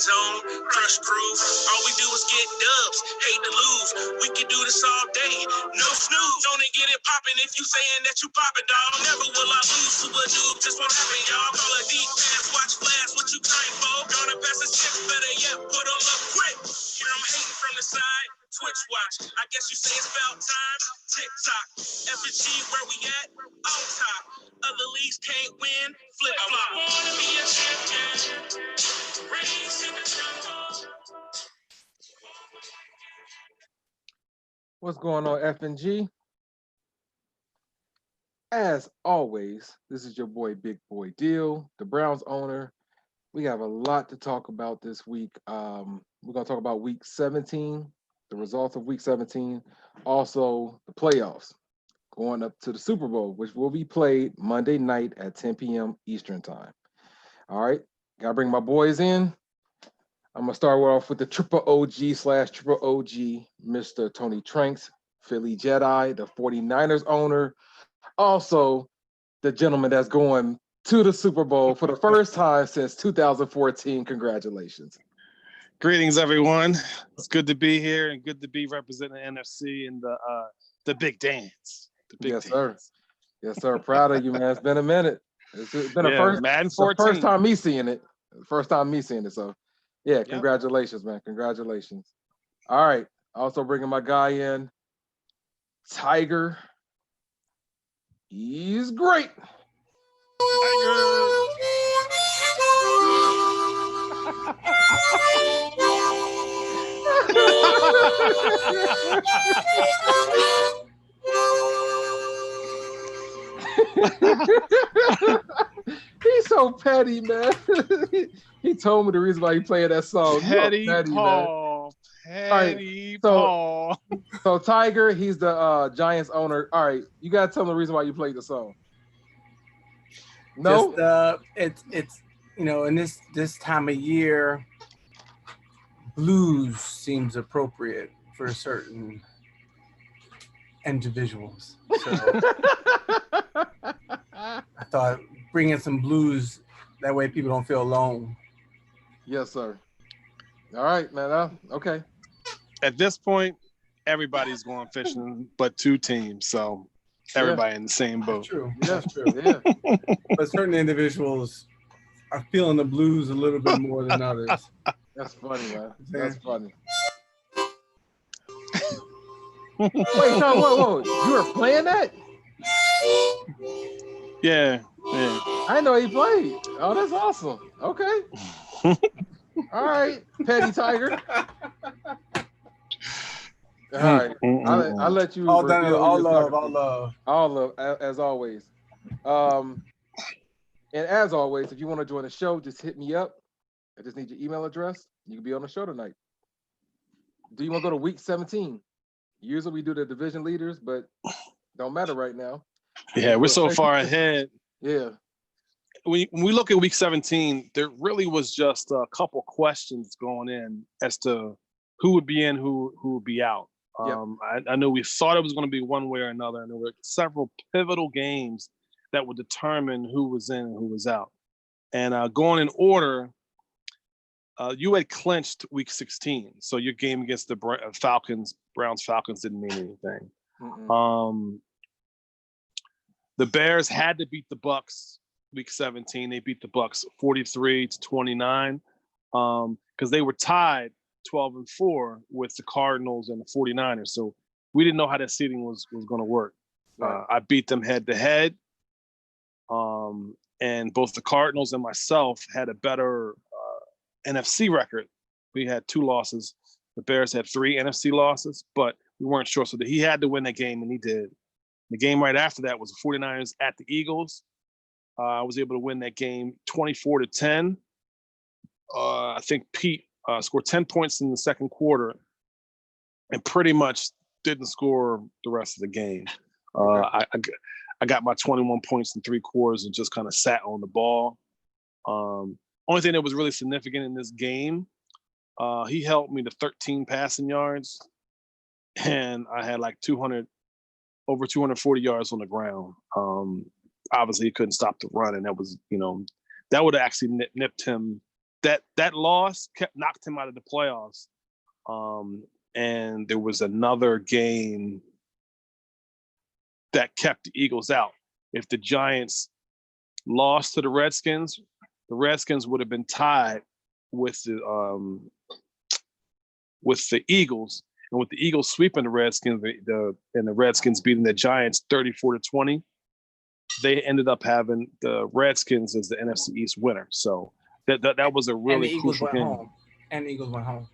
zone, crush crew. All we do is get dubs, hate to lose. We can do this all day, no snooze. Only get it popping if you saying that you poppin', dog. Never will I lose to a dude, just won't happen, y'all. Call a deep pass, watch flash, what you crying for? Gonna pass a shit, better yet, put on up quick. Hear them hating from the side, Twitch watch. I guess you say it's about time. TikTok, FNG, where we at? On top. Other leagues can't win, flip flop. I wanna be a champion. Race in the jungle. What's going on, FNG? As always, this is your boy, Big Boy Deal, the Browns owner. We have a lot to talk about this week. We're going to talk about week 17, the results of week 17, also the playoffs going up to the Super Bowl, which will be played Monday night at 10 p.m. Eastern time. All right, got to bring my boys in. I'm going to start off with the triple OG / triple OG, Mr. Tony Tranks, Philly Jedi, the 49ers owner. Also, the gentleman that's going to the Super Bowl for the first time since 2014. Congratulations. Greetings, everyone. It's good to be here and good to be representing the NFC in the big dance. Yes, sir. Yes, sir. Proud of you, man. It's been a minute. It's been Madden 14. First time me seeing it. First time me seeing it. So, yeah, congratulations, man. Congratulations. All right. Also bringing my guy in, Tiger. He's great. He's so petty, man. He told me the reason why he played that song. Petty Paul. Petty Paul. So Tiger, he's the Giants owner. All right, you gotta tell him the reason why you played the song. No, just, it's in this time of year, blues seems appropriate for certain individuals. So I thought bringing some blues that way people don't feel alone. Yes, sir. All right, man. Okay. At this point, everybody's going fishing but two teams, so everybody in the same boat. That's true. Yeah. But certain individuals are feeling the blues a little bit more than others. That's funny, man. That's funny. Wait, Sean, whoa. You were playing that? Yeah. I didn't know he played. Oh, that's awesome. Okay. All right, Petty Tiger. All right. I'll let you. All love, as always. And as always, if you want to join the show, just hit me up. I just need your email address. You can be on the show tonight. Do you want to go to week 17? Usually we do the division leaders, but don't matter right now. Yeah, we're so far ahead. Yeah. When we look at week 17, there really was just a couple questions going in as to who would be in, who would be out. I know we thought it was going to be one way or another, and there were several pivotal games that would determine who was in and who was out. And going in order, you had clinched week 16, so your game against the Browns-Falcons didn't mean anything. The Bears had to beat the Bucs week 17. They beat the Bucs 43-29 because they were tied 12-4 with the Cardinals and the 49ers. So we didn't know how that seeding was going to work. Right. I beat them head to head. And both the Cardinals and myself had a better NFC record. We had 2 losses. The Bears had 3 NFC losses, but we weren't sure. So he had to win that game, and he did. The game right after that was the 49ers at the Eagles. I was able to win that game 24-10. I think Pete scored 10 points in the second quarter and pretty much didn't score the rest of the game. I got my 21 points in 3 quarters and just kind of sat on the ball. Only thing that was really significant in this game, he helped me to 13 passing yards, and I had like over 240 yards on the ground. Obviously, he couldn't stop the run, and that was, that would have actually nipped him that loss knocked him out of the playoffs. And there was another game that kept the Eagles out. If the Giants lost to the Redskins would have been tied with the Eagles. And with the Eagles sweeping the Redskins, and the Redskins beating the Giants 34-20, they ended up having the Redskins as the NFC East winner. So that was a really crucial game. Home. And the Eagles went home.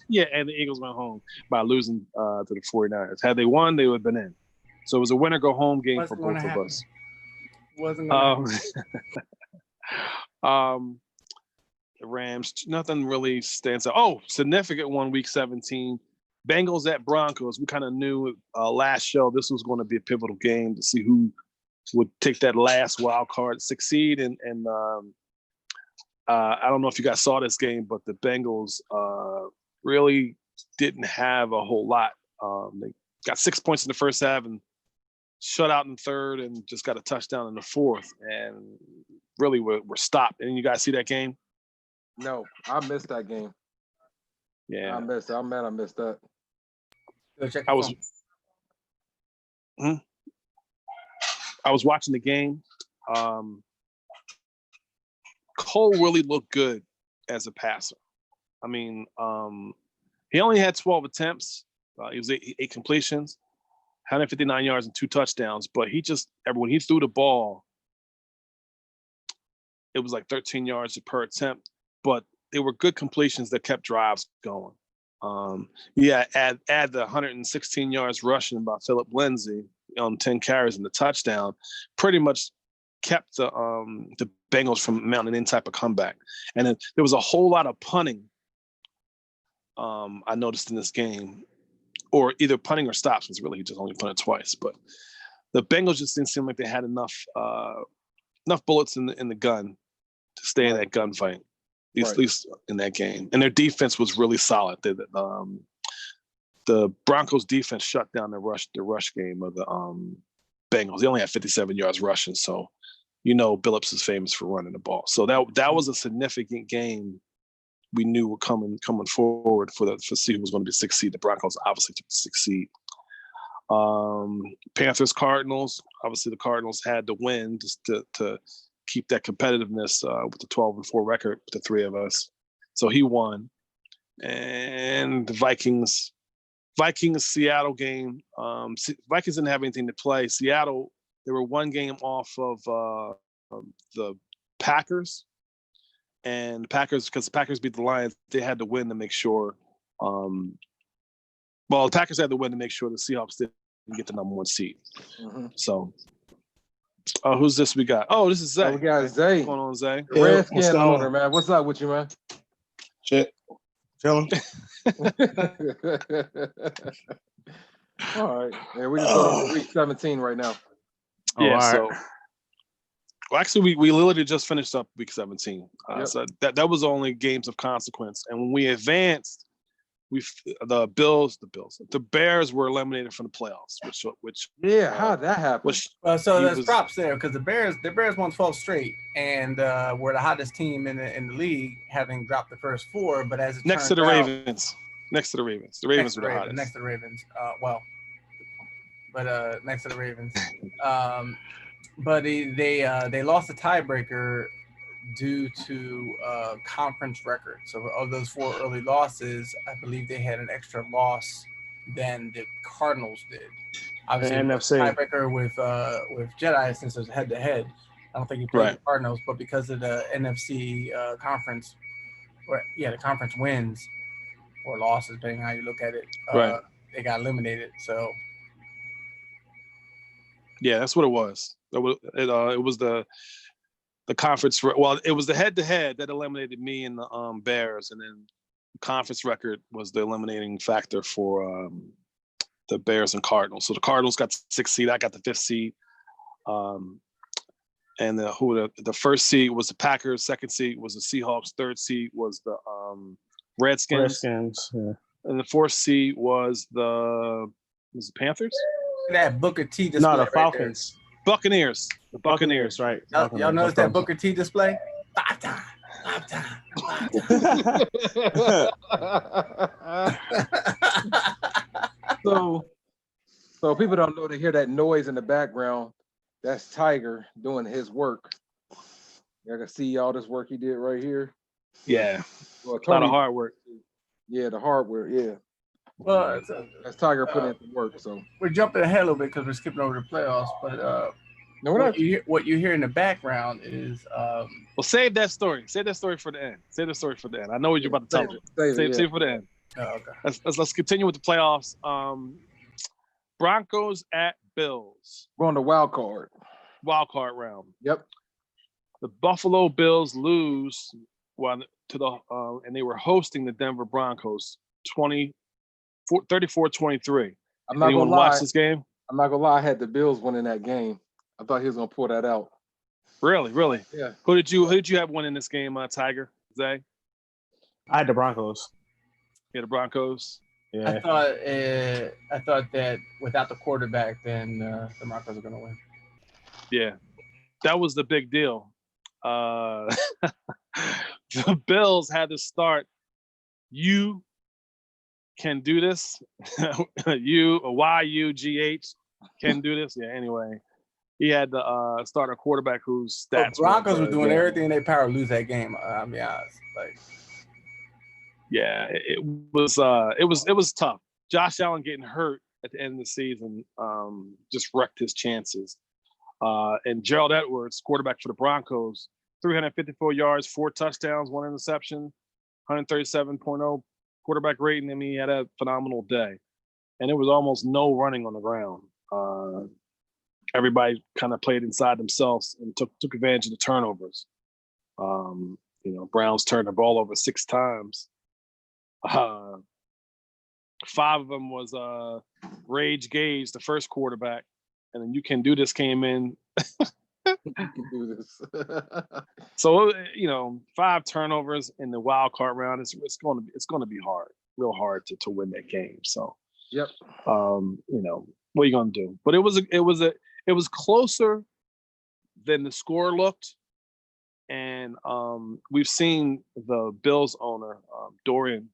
Yeah, and the Eagles went home by losing to the 49ers. Had they won, they would have been in. So it was a winner go home game for both of us. Wasn't going to happen. The Rams, nothing really stands out. Oh, significant one, week 17. Bengals at Broncos. We kind of knew last show this was going to be a pivotal game to see who would take that last wild card, succeed. And I don't know if you guys saw this game, but the Bengals really didn't have a whole lot. They got 6 points in the first half and shut out in the third and just got a touchdown in the fourth. And really were stopped. And you guys see that game? No, I missed that game. Yeah. I missed it. I'm mad I missed that. I was watching the game. Cole really looked good as a passer. I mean, he only had 12 attempts. He was eight completions, 159 yards and 2 touchdowns. But when he threw the ball, it was like 13 yards per attempt. But they were good completions that kept drives going. Add the 116 yards rushing by Philip Lindsay on 10 carries and the touchdown, pretty much kept the Bengals from mounting any type of comeback. And then there was a whole lot of punting. I noticed in this game, or either punting or stops. Was really he just only punted twice, but the Bengals just didn't seem like they had enough bullets in the gun to stay in that gunfight. At least in that game. And their defense was really solid. The Broncos defense shut down the rush game of the Bengals. They only had 57 yards rushing, so Billups is famous for running the ball. So that was a significant game. We knew were coming forward for see who was going to be 6th seed. The Broncos obviously took the 6th seed. Panthers, Cardinals. Obviously, the Cardinals had to win just to keep that competitiveness with the 12-4 record with the three of us. So he won. And the Vikings Seattle game. Vikings didn't have anything to play. Seattle, they were one game off of the Packers. And the Packers, because the Packers beat the Lions, they had to win to make sure. The Packers had to win to make sure the Seahawks didn't get the number 1 seed. Mm-hmm. So. Who's this we got? Oh, this is Zay. We got Zay. What's going on, Zay? Redskin owner, man. What's up with you, man? Shit. Chilling. All right. Yeah, we're just going to week 17 right now. Yeah, right. Actually, we literally just finished up week 17. So that was only games of consequence. And when we advanced, the Bears were eliminated from the playoffs, which how'd that happen? So there's props there because the Bears won 12 straight and were the hottest team in the league, having dropped the first 4. But as it next to the Ravens, the Ravens were the hottest. Next to the Ravens, next to the Ravens, but they lost the tiebreaker due to conference record. So of those 4 early losses, I believe they had an extra loss than the Cardinals did. Obviously, NFC tiebreaker with Jedi, since it was head to head. I don't think he played the Cardinals, but because of the NFC conference, the conference wins or losses, depending on how you look at it, they got eliminated. So yeah, that's what it was. It was the conference. Well, it was the head-to-head that eliminated me and the Bears, and then the conference record was the eliminating factor for the Bears and Cardinals. So the Cardinals got the 6th seed. I got the 5th seed. And the first seed was the Packers. 2nd seed was the Seahawks. 3rd seed was the Redskins. Yeah. And the 4th seed was the Panthers. That Booker T display. No, the Falcons. Right, Buccaneers. The Buccaneers, right. Y'all notice that Booker T display? 5 times. So people don't know, to hear that noise in the background. That's Tiger doing his work. You can see all this work he did right here. Yeah, Well, a lot of Tony, hard work. yeah, the hardware, yeah. Well, That's Tiger putting in the work. So we're jumping ahead a little bit because we're skipping over the playoffs. But no, we're not. what you hear in the background is Well, save that story. Save that story for the end. Save the story for the end. I know what you're about to tell me. Save it for the end. Oh, okay. Let's continue with the playoffs. Broncos at Bills. We're on the wild card. Wild card round. Yep. The Buffalo Bills lose and they were hosting the Denver Broncos 34-23. I'm not Anyone gonna lie. watch this game? I'm not gonna lie. I had the Bills winning that game. I thought he was gonna pull that out. Really? Yeah. Who did you have winning this game, Tiger? Zay? I had the Broncos. Yeah, the Broncos. Yeah. I thought that without the quarterback, then the Broncos are going to win. Yeah, that was the big deal. The Bills had to start. You can do this. YUGH can do this. Yeah. Anyway, he had to start a quarterback whose stats. The Broncos were doing everything in their power to lose that game. I'll be honest. Yeah, it was tough. Josh Allen getting hurt at the end of the season just wrecked his chances. And Gerald Edwards, quarterback for the Broncos, 354 yards, 4 touchdowns, 1 interception, 137.0 quarterback rating. I mean, he had a phenomenal day. And there was almost no running on the ground. Everybody kind of played inside themselves and took advantage of the turnovers. Browns turned the ball over 6 times. 5 of them was Rage Gage, the first quarterback, and then You Can Do This came in. You can do this. So 5 turnovers in the wild card round. It's going to be hard, real hard to win that game. So yep. What are you going to do? But it was closer than the score looked. And we've seen the Bills owner, Dorian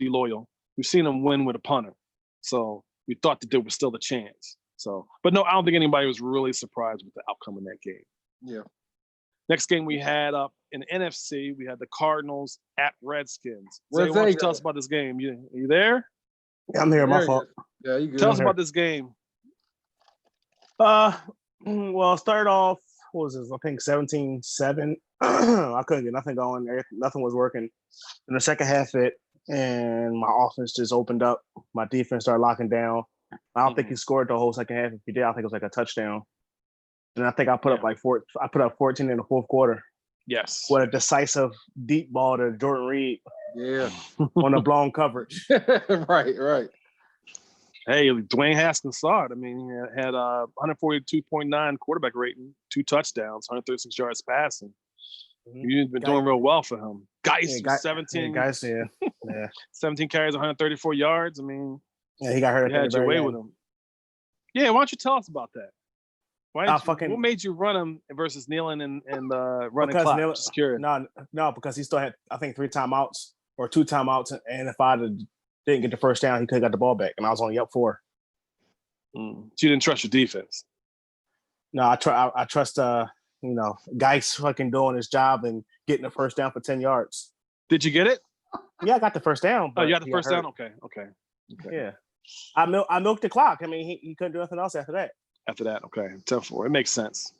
DeLoyal, we've seen him win with a punter. So we thought that there was still a chance. So, but no, I don't think anybody was really surprised with the outcome in that game. Yeah. Next game we had up in the NFC, we had the Cardinals at Redskins. Why don't you tell us about this game? You there? Yeah, I'm here. My fault. Yeah, you good. Tell us about this game. Well, it started off, what was this? I think 17-7. I couldn't get nothing going. Nothing was working. In the second half, and my offense just opened up. My defense started locking down. I don't think he scored the whole second half. If he did, I think it was like a touchdown. And I think I put up like 14 in the fourth quarter. Yes. What a decisive deep ball to Jordan Reed. Yeah. On a blown coverage. Right. Hey, Dwayne Haskins saw it. I mean, he had 142.9 quarterback rating, 2 touchdowns, 136 yards passing. You've been doing real well for him. Geis was 17. Yeah, Geis, yeah. 17 carries, 134 yards. I mean, he got hurt. You had your way with him. Yeah, why don't you tell us about that? What made you run him versus kneeling and running clock? Just curious. No, because he still had, I think, 3 timeouts or 2 timeouts, and if I didn't get the first down, he could have got the ball back, and I was only up 4. So you didn't trust your defense? No, I trust Geis fucking doing his job and getting the first down for 10 yards. Did you get it? Yeah, I got the first down. Oh, you got the first down? Okay. Yeah. I milked the clock. I mean, he couldn't do nothing else after that. Okay. 10-4. It makes sense.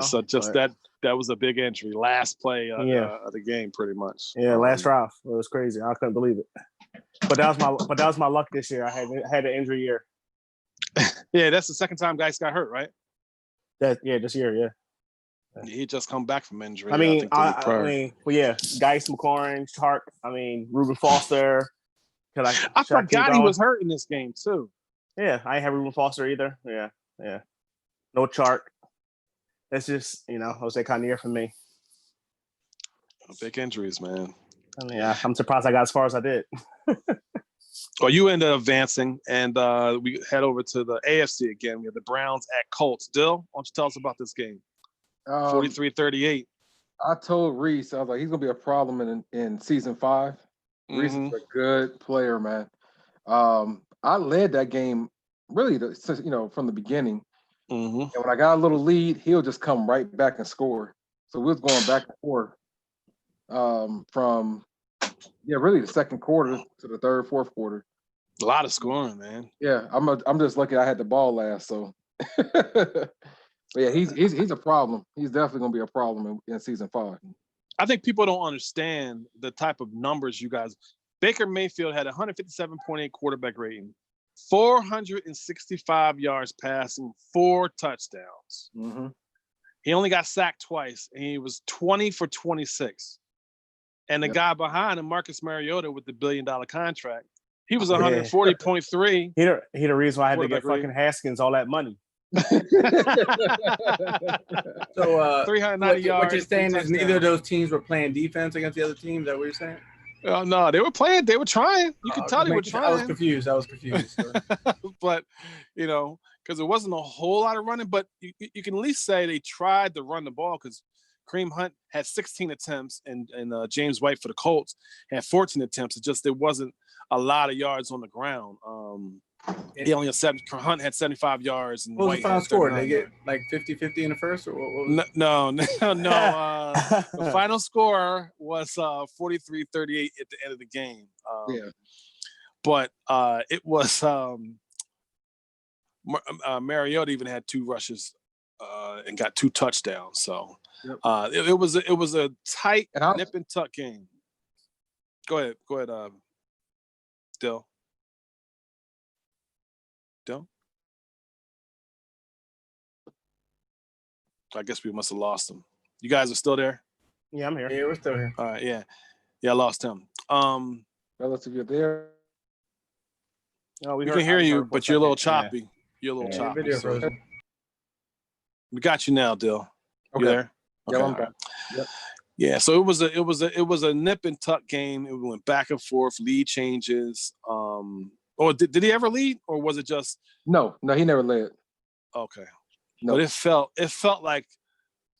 So that was a big entry. Last play of the game, pretty much. Yeah, last drive. It was crazy. I couldn't believe it. But that was my luck this year. I had an injury year. Yeah, that's the second time Geis got hurt, right? This year, yeah. He just come back from injury. Geis, McLaurin, Chark. I mean, Reuben Foster. I forgot he was hurt in this game too. Yeah, I ain't have Reuben Foster either. Yeah. No Chark. That's just, Jose Carnier for me. Big injuries, man. I mean, I'm surprised I got as far as I did. Well, you ended up advancing, and we head over to the AFC again. We have the Browns at Colts. Dill, why don't you tell us about this game? 43-38. I told Reese, I was like, he's gonna be a problem in season 5. Reese is a good player, man. I led that game really since from the beginning. Mm-hmm. And when I got a little lead, he'll just come right back and score. So we was going back and forth from really the second quarter to the third, fourth quarter. A lot of scoring, man. Yeah, I'm just lucky I had the ball last. So, but yeah, he's a problem. He's definitely gonna be a problem in season 5. I think people don't understand the type of numbers you guys. Baker Mayfield had 157.8 quarterback rating, 465 yards passing, 4 touchdowns. Mm-hmm. He only got sacked twice, and he was 20 for 26. And the guy behind him, Marcus Mariota, with the $1 billion contract, he was 140.3. He the reason why I had to get fucking Haskins all that money. So 390 yards. What you're saying is neither of those teams were playing defense against the other teams. Is that what you're saying? No, they were playing. They were trying. You could tell they were trying. I was confused. But because there wasn't a whole lot of running, but you can at least say they tried to run the ball because Kareem Hunt had 16 attempts and James White for the Colts had 14 attempts. It's just there wasn't a lot of yards on the ground. He only had Hunt had 75 yards. And what was White the final score? Did they get yards. like 50-50 in the first? Or what No. The final score was 43-38 at the end of the game. But it was Mariota even had 2 rushes and got 2 touchdowns. So it was a tight nip and tuck game. Go ahead, Dill. I guess we must have lost him. You guys are still there? Yeah, I'm here. Yeah, we're still here. All right, yeah, I lost him. Relative, you're there. No, we can hear you, but you're a little choppy. Yeah. You're a little choppy. Video frozen. We got you now, Dill. Okay. You there? Okay. Yeah, I'm back. Yep. Yeah, so it was a nip and tuck game. It went back and forth, lead changes. Or did he ever lead, or was it just? No, he never led. Okay, no. But it felt like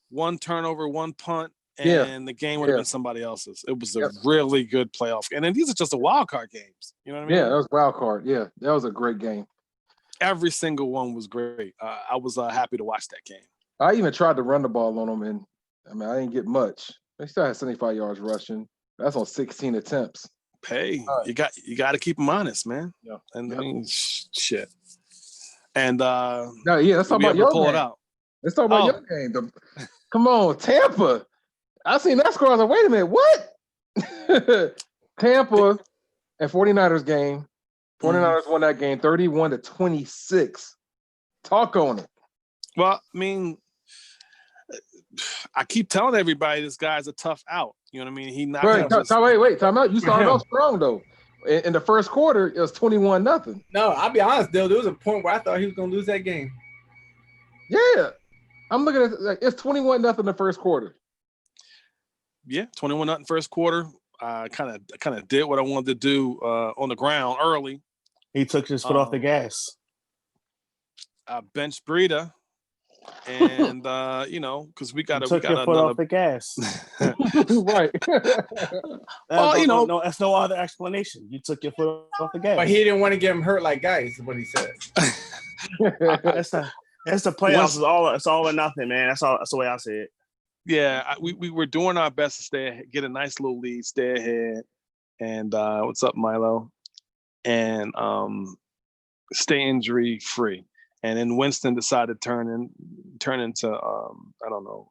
one turnover, one punt, and the game would have been somebody else's. It was a really good playoff, and then these are just the wild card games. You know what I mean? Yeah, that was wild card. Yeah, that was a great game. Every single one was great. I was happy to watch that game. I even tried to run the ball on them, and I didn't get much. They still had 75 yards rushing. That's on 16 attempts. Hey, you got to keep them honest, man. Yeah. And I mean, shit. And let's talk about your game. Let's talk about your game. Come on, Tampa. I seen that score. I was like, wait a minute, what? Tampa and 49ers game. 49ers won that game 31-26. Talk on it. Well, I mean, I keep telling everybody this guy's a tough out. You know what I mean? He not wait, time out. You started off strong though. In the first quarter, it was 21-0. No, I'll be honest, though. There was a point where I thought he was going to lose that game. Yeah, I'm looking at it, it's 21-0 in the first quarter. Yeah, 21-0 first quarter. I kind of did what I wanted to do on the ground early. He took his foot off the gas. I benched Breida. And because we got your foot off the gas, right? No, that's no other explanation. You took your foot off the gas, but he didn't want to get him hurt like guys. Is what he said. That's the playoffs. It's all or nothing, man. That's the way I see it. Yeah, we were doing our best to get a nice little lead, stay ahead, and what's up, Milo, and stay injury free. And then Winston decided to turn into I don't know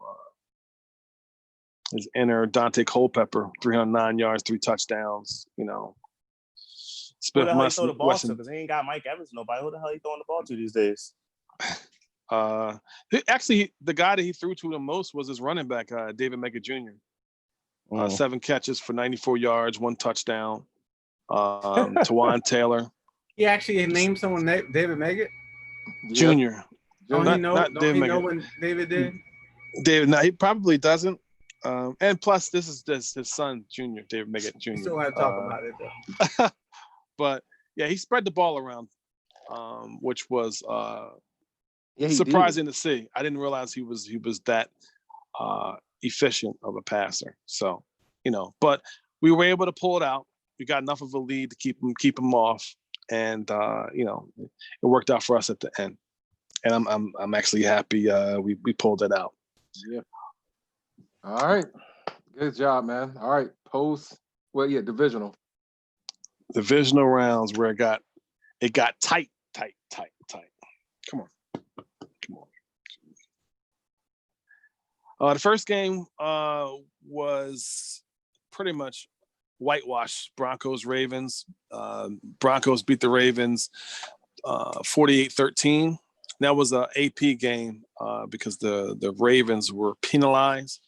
his inner Dante Culpepper, 309 yards, 3 touchdowns. Who the hell he throw the ball to? Because he ain't got Mike Evans. Nobody. Who the hell he throwing the ball to these days? Actually, the guy that he threw to the most was his running back, David Mega Jr. 7 catches for 94 yards, 1 touchdown. Tawan Taylor. He actually named someone David Mega. Junior. Don't he know when David did? David, no, he probably doesn't. And plus, this is his son, Junior, David Meggett Jr. We still have to talk about it, though. But, yeah, he spread the ball around, which was Yeah, surprising to see. I didn't realize he was that efficient of a passer. So, but we were able to pull it out. We got enough of a lead to keep him off, and it worked out for us at the end. And I'm actually happy we pulled it out. Yeah. All right. Good job, man. All right. Divisional. Divisional rounds where it got tight. Come on. The first game was pretty much whitewash. Broncos-Ravens. Broncos beat the Ravens 48-13. That was an AP game because the Ravens were penalized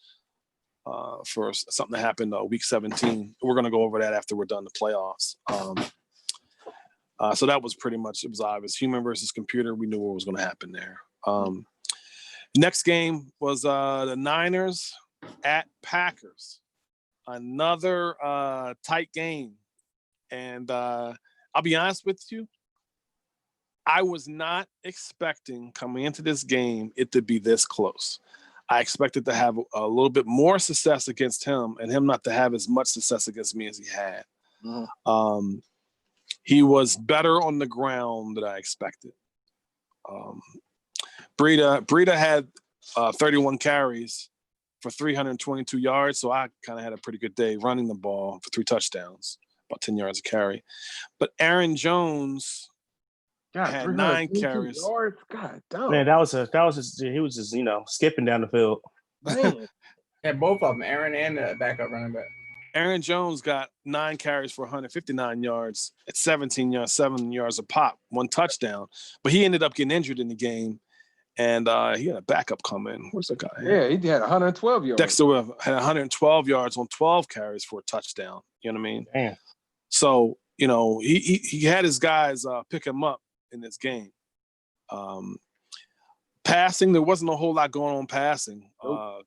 for something that happened week 17. We're going to go over that after we're done the playoffs. So that was pretty much, it was obvious. Human versus computer. We knew what was going to happen there. Next game was the Niners at Packers. Another tight game. And I'll be honest with you, I was not expecting coming into this game it to be this close. I expected to have a little bit more success against him and him not to have as much success against me as he had. Mm-hmm. He was better on the ground than I expected. Breida had 31 carries for 322 yards, so I kind of had a pretty good day running the ball for 3 touchdowns, about 10 yards a carry. But Aaron Jones had 9 carries. Yards. God damn. Man, he was just skipping down the field. Man. Yeah, both of them, Aaron and the backup running back. Aaron Jones got 9 carries for 159 yards at 17 yards, 7 yards a pop, 1 touchdown. But he ended up getting injured in the game, and he had a backup come in. Where's the guy? Yeah, he had 112 yards. Dexter had 112 yards on 12 carries for a touchdown. You know what I mean? Damn. So, he had his guys pick him up in this game. Passing, there wasn't a whole lot going on passing. Nope.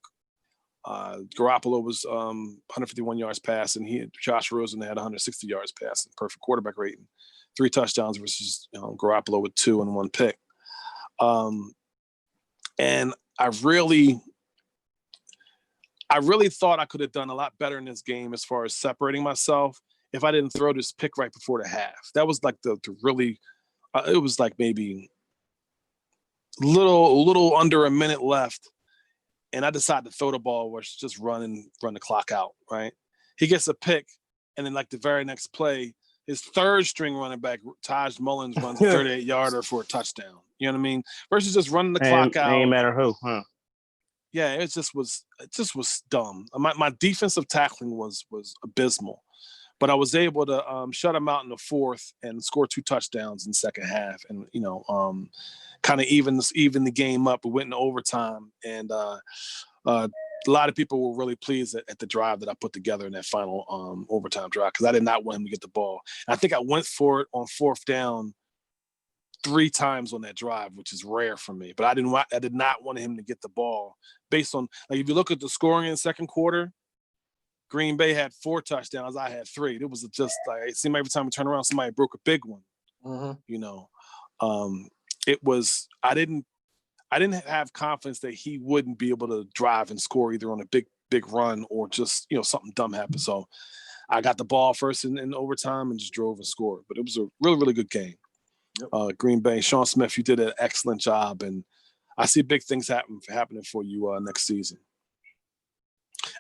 Garoppolo was 151 yards passing. Josh Rosen had 160 yards passing. Perfect quarterback rating. 3 touchdowns versus Garoppolo with 2 and 1 pick. And I really thought I could have done a lot better in this game as far as separating myself if I didn't throw this pick right before the half. That was like the really. It was like maybe a little under a minute left. And I decided to throw the ball where it's just run the clock out, right? He gets a pick, and then like the very next play, his third string running back, Taj Mullins, runs a 38-yarder for a touchdown. You know what I mean? Versus just running the clock out. Ain't matter who, huh? Yeah, it just was dumb. My defensive tackling was abysmal. But I was able to shut him out in the fourth and score 2 touchdowns in the second half, and kind of even the game up. We went into overtime, and a lot of people were really pleased at the drive that I put together in that final overtime drive because I did not want him to get the ball. And I think I went for it on 4th down 3 times on that drive, which is rare for me. But I did not want him to get the ball based on if you look at the scoring in the second quarter. Green Bay had 4 touchdowns. I had 3. It was just like it seemed every time we turned around, somebody broke a big one. Mm-hmm. It was I didn't have confidence that he wouldn't be able to drive and score either on a big run or just something dumb happened. So I got the ball first in overtime and just drove and scored. But it was a really, really good game. Yep. Green Bay, Sean Smith, you did an excellent job, and I see big things happening for you next season.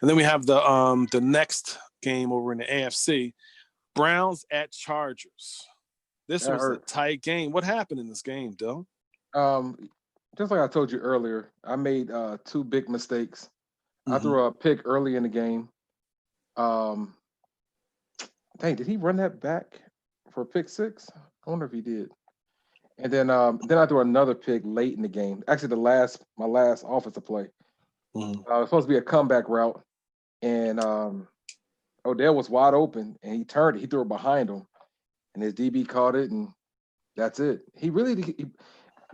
And then we have the next game over in the AFC, Browns at Chargers. This was a tight game. What happened in this game, Dylan? Just like I told you earlier, I made 2 big mistakes. Mm-hmm. I threw a pick early in the game. Dang, did he run that back for a pick 6? I wonder if he did. And then I threw another pick late in the game. Actually, my last offensive play. Mm-hmm. It was supposed to be a comeback route, and Odell was wide open, and he turned it. He threw it behind him, and his DB caught it, and that's it. He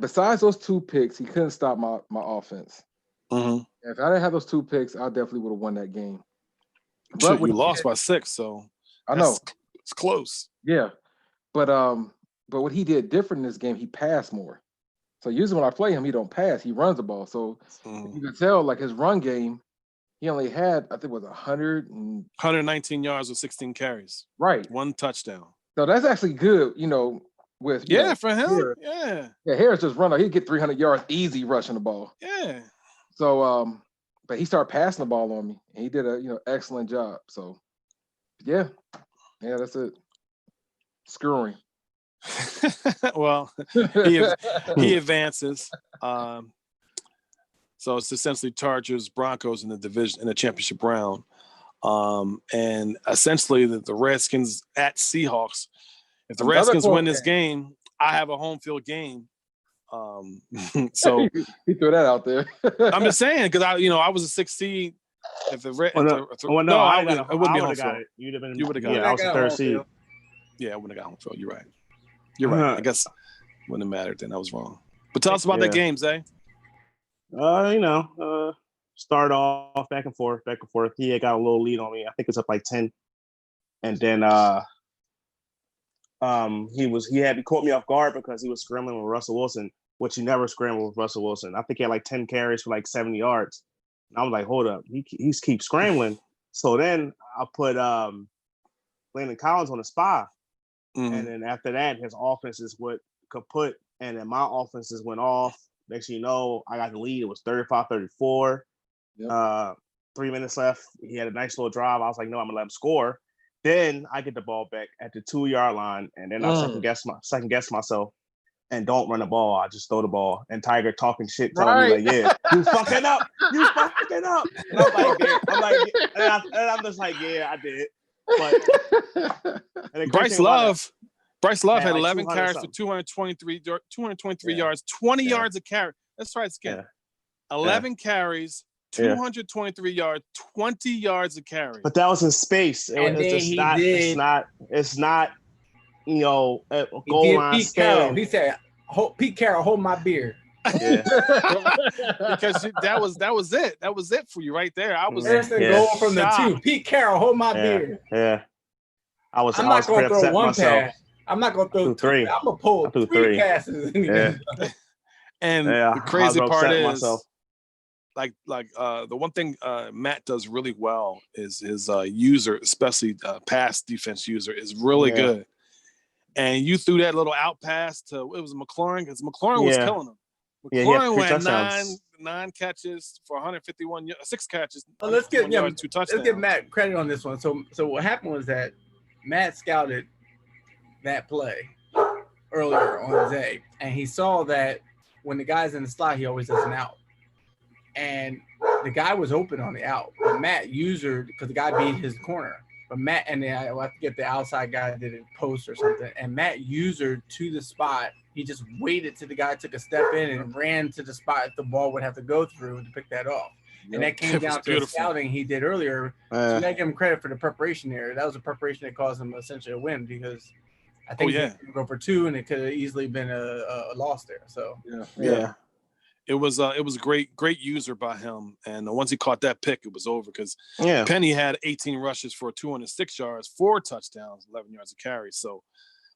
besides those 2 picks, he couldn't stop my offense. Mm-hmm. If I didn't have those 2 picks, I definitely would have won that game. But you lost by 6, so I know it's close. Yeah, but what he did different in this game, he passed more. So usually when I play him, he don't pass. He runs the ball. So you can tell like his run game he only had, I think it was 119 yards with 16 carries. Right. 1 touchdown. So that's actually good, with for him. Harris. Yeah, Harris just run. He'd get 300 yards easy rushing the ball. Yeah. So, but he started passing the ball on me, and he did a excellent job. So, yeah, that's it. Screwing. Well, he advances. So it's essentially Chargers, Broncos in the division in the championship round, and essentially the Redskins at Seahawks. If the Redskins win this game, I have a home field game. So he threw that out there. I'm just saying because I was a 6 seed. If the I wouldn't have got it. You would have got it. I was the 3rd seed. Yeah, I wouldn't have got home field. You're right. You're right. I guess wouldn't have mattered then. I was wrong. But tell us about that game, Zay. Start off back and forth. He had got a little lead on me. I think it's up like 10. And then he caught me off guard because he was scrambling with Russell Wilson, which he never scrambled with Russell Wilson. I think he had like 10 carries for like 70 yards. And I was like, hold up, he keeps scrambling. So then I put Landon Collins on the spy. Mm-hmm. And then after that, his offenses went kaput, and then my offenses went off. Next thing you know, I got the lead. It was 35-34. Yep. 3 minutes left. He had a nice little drive. I was like, no, I'm going to let him score. Then I get the ball back at the 2-yard line, and then I second guess myself and don't run the ball. I just throw the ball. And Tiger talking shit, telling me like, yeah, you fucking up. And I'm just like, yeah, I did. But Bryce Love had 11 carries for 223 yards, 20 yards a carry. Let's try it again. 11 carries, 223 yards, 20 yards a carry. But that was in space. It's not a goal line stand. He said, Pete Carroll, hold my beer. Yeah. Because that was it. That was it for you right there. I was going from the 2. Pete Carroll, hold my beer. Yeah. I'm not going to throw one myself. pass. I'm not going to throw 3. I'm going to pull 3 passes. And the crazy part is, like the one thing Matt does really well is his user, especially pass defense user, is really good. And you threw that little out pass to it was McLaurin because McLaurin was killing him. McLaurin went 9 catches for 151, 6 catches. Well, let's give 2 touchdowns. Let's give Matt credit on this one. So what happened was that Matt scouted that play earlier on his day, and he saw that when the guy's in the slot, he always does an out. And the guy was open on the out, but Matt user because the guy beat his corner. But Matt and I forget the outside guy did a post or something, and Matt user to the spot. He just waited till the guy took a step in and ran to the spot the ball would have to go through to pick that off. Yep. And that came down to the scouting he did earlier. So you got to give him credit for the preparation there. That was a preparation that caused him essentially a win because I think he could go for 2 and it could have easily been a loss there. So yeah. It was a great user by him, and once he caught that pick, it was over because Penny had 18 rushes for 206 yards, 4 touchdowns, 11 yards of carry, so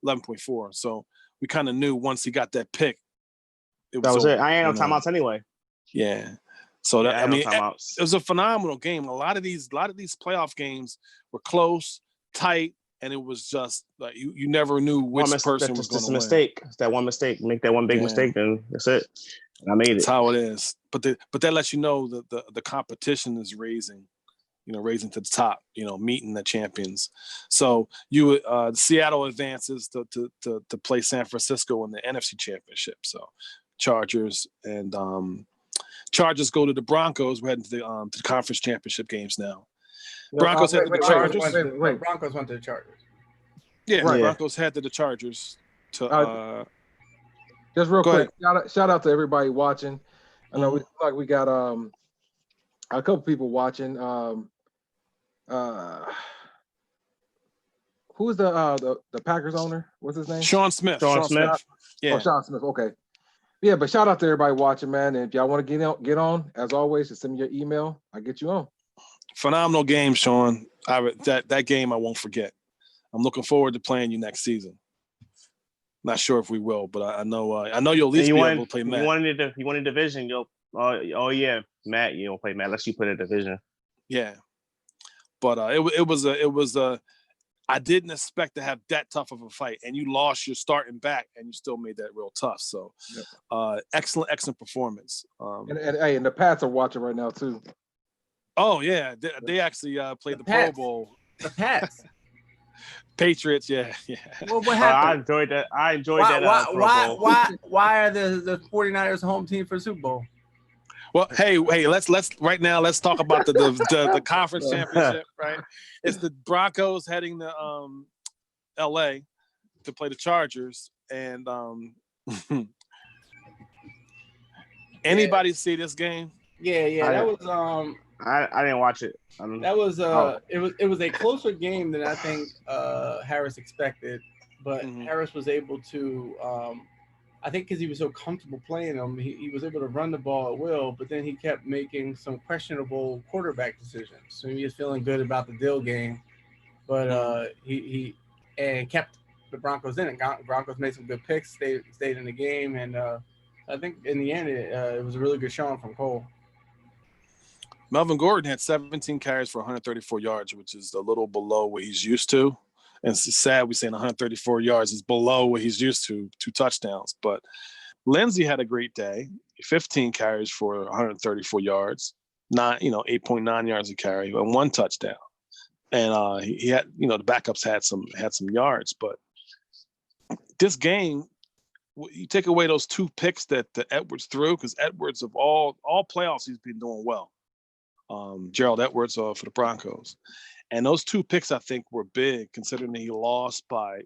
11.4. So we kind of knew once he got that pick, that was it. I ain't no timeouts anyway. Yeah. So that it was a phenomenal game. A lot of these playoff games were close, tight, and it was just like you never knew which person was going to win. Mistake. It's that one mistake. Make that one big mistake, and that's it. And I made it. That's how it is. But that lets you know that the competition is raising to the top. Meeting the champions. So Seattle advances to play San Francisco in the NFC Championship. So Chargers and Chargers go to the Broncos. We're heading to the conference championship games now. Broncos head to the Chargers. Broncos went to the Chargers. Yeah, Broncos head to the Chargers. Just real quick, shout out to everybody watching. I know we got a couple people watching. Who's the Packers owner? What's his name? Sean Smith. Sean Smith. Yeah. Oh, Sean Smith. Okay. Yeah, but shout out to everybody watching, man. And if y'all want to get on, as always, just send me your email. I'll get you on. Phenomenal game, Sean. That game I won't forget. I'm looking forward to playing you next season. Not sure if we will, but I know you'll at least be able to play Matt. You won a division, Matt, you don't play Matt unless you put a division. Yeah, but it was a. I didn't expect to have that tough of a fight, and you lost your starting back, and you still made that real tough. So, excellent performance. And the Pats are watching right now too. Oh yeah, they actually played the Pro Bowl. The Pats. Patriots, yeah. Well, what I happened? enjoyed that. Pro Bowl. Why are the 49ers home team for the Super Bowl? Well, hey, let's talk about the conference championship, right? It's the Broncos heading to LA to play the Chargers, and anybody see this game? Yeah, that was I didn't watch it. That was it was a closer game than I think Harris expected, but Harris was able to I think because he was so comfortable playing them, he was able to run the ball at will, but then he kept making some questionable quarterback decisions. So he was feeling good about the Dill game, but he kept the Broncos in it. Broncos made some good picks, stayed in the game, and I think in the end it was a really good showing from Cole. Melvin Gordon had 17 carries for 134 yards, which is a little below what he's used to. And it's sad we're saying 134 yards is below what he's used to, 2 touchdowns. But Lindsey had a great day, 15 carries for 134 yards, 8.9 yards a carry, and 1 touchdown. And he had, the backups had some yards. But this game, you take away those 2 picks that Edwards threw, because Edwards of all playoffs, he's been doing well. Gerald Edwards for the Broncos. And those 2 picks, I think, were big, considering that he lost by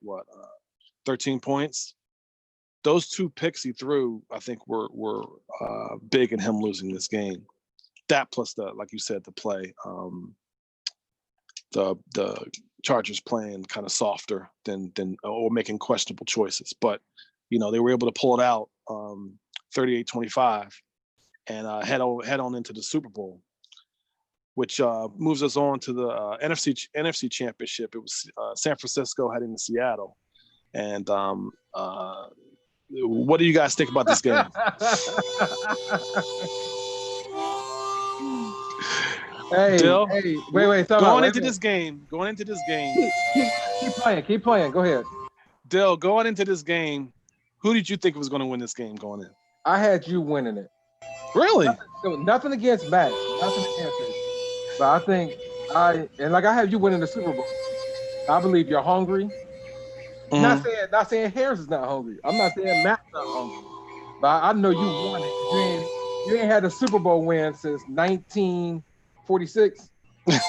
13 points. Those 2 picks he threw, I think, were big in him losing this game. That plus like you said, the play, the Chargers playing kind of softer than or making questionable choices, but they were able to pull it out 38-25 and head on into the Super Bowl, which moves us on to the NFC Championship. It was San Francisco heading to Seattle. And what do you guys think about this game? Dill, wait. Going into this game. Keep playing. Go ahead. Dill, going into this game, who did you think was going to win this game going in? I had you winning it. Really? Nothing against Matt. Nothing against it. But I think I have you winning the Super Bowl. I believe you're hungry. Mm-hmm. Not saying Harris is not hungry. I'm not saying Matt's not hungry. But I know you won it. You ain't had a Super Bowl win since 1946. This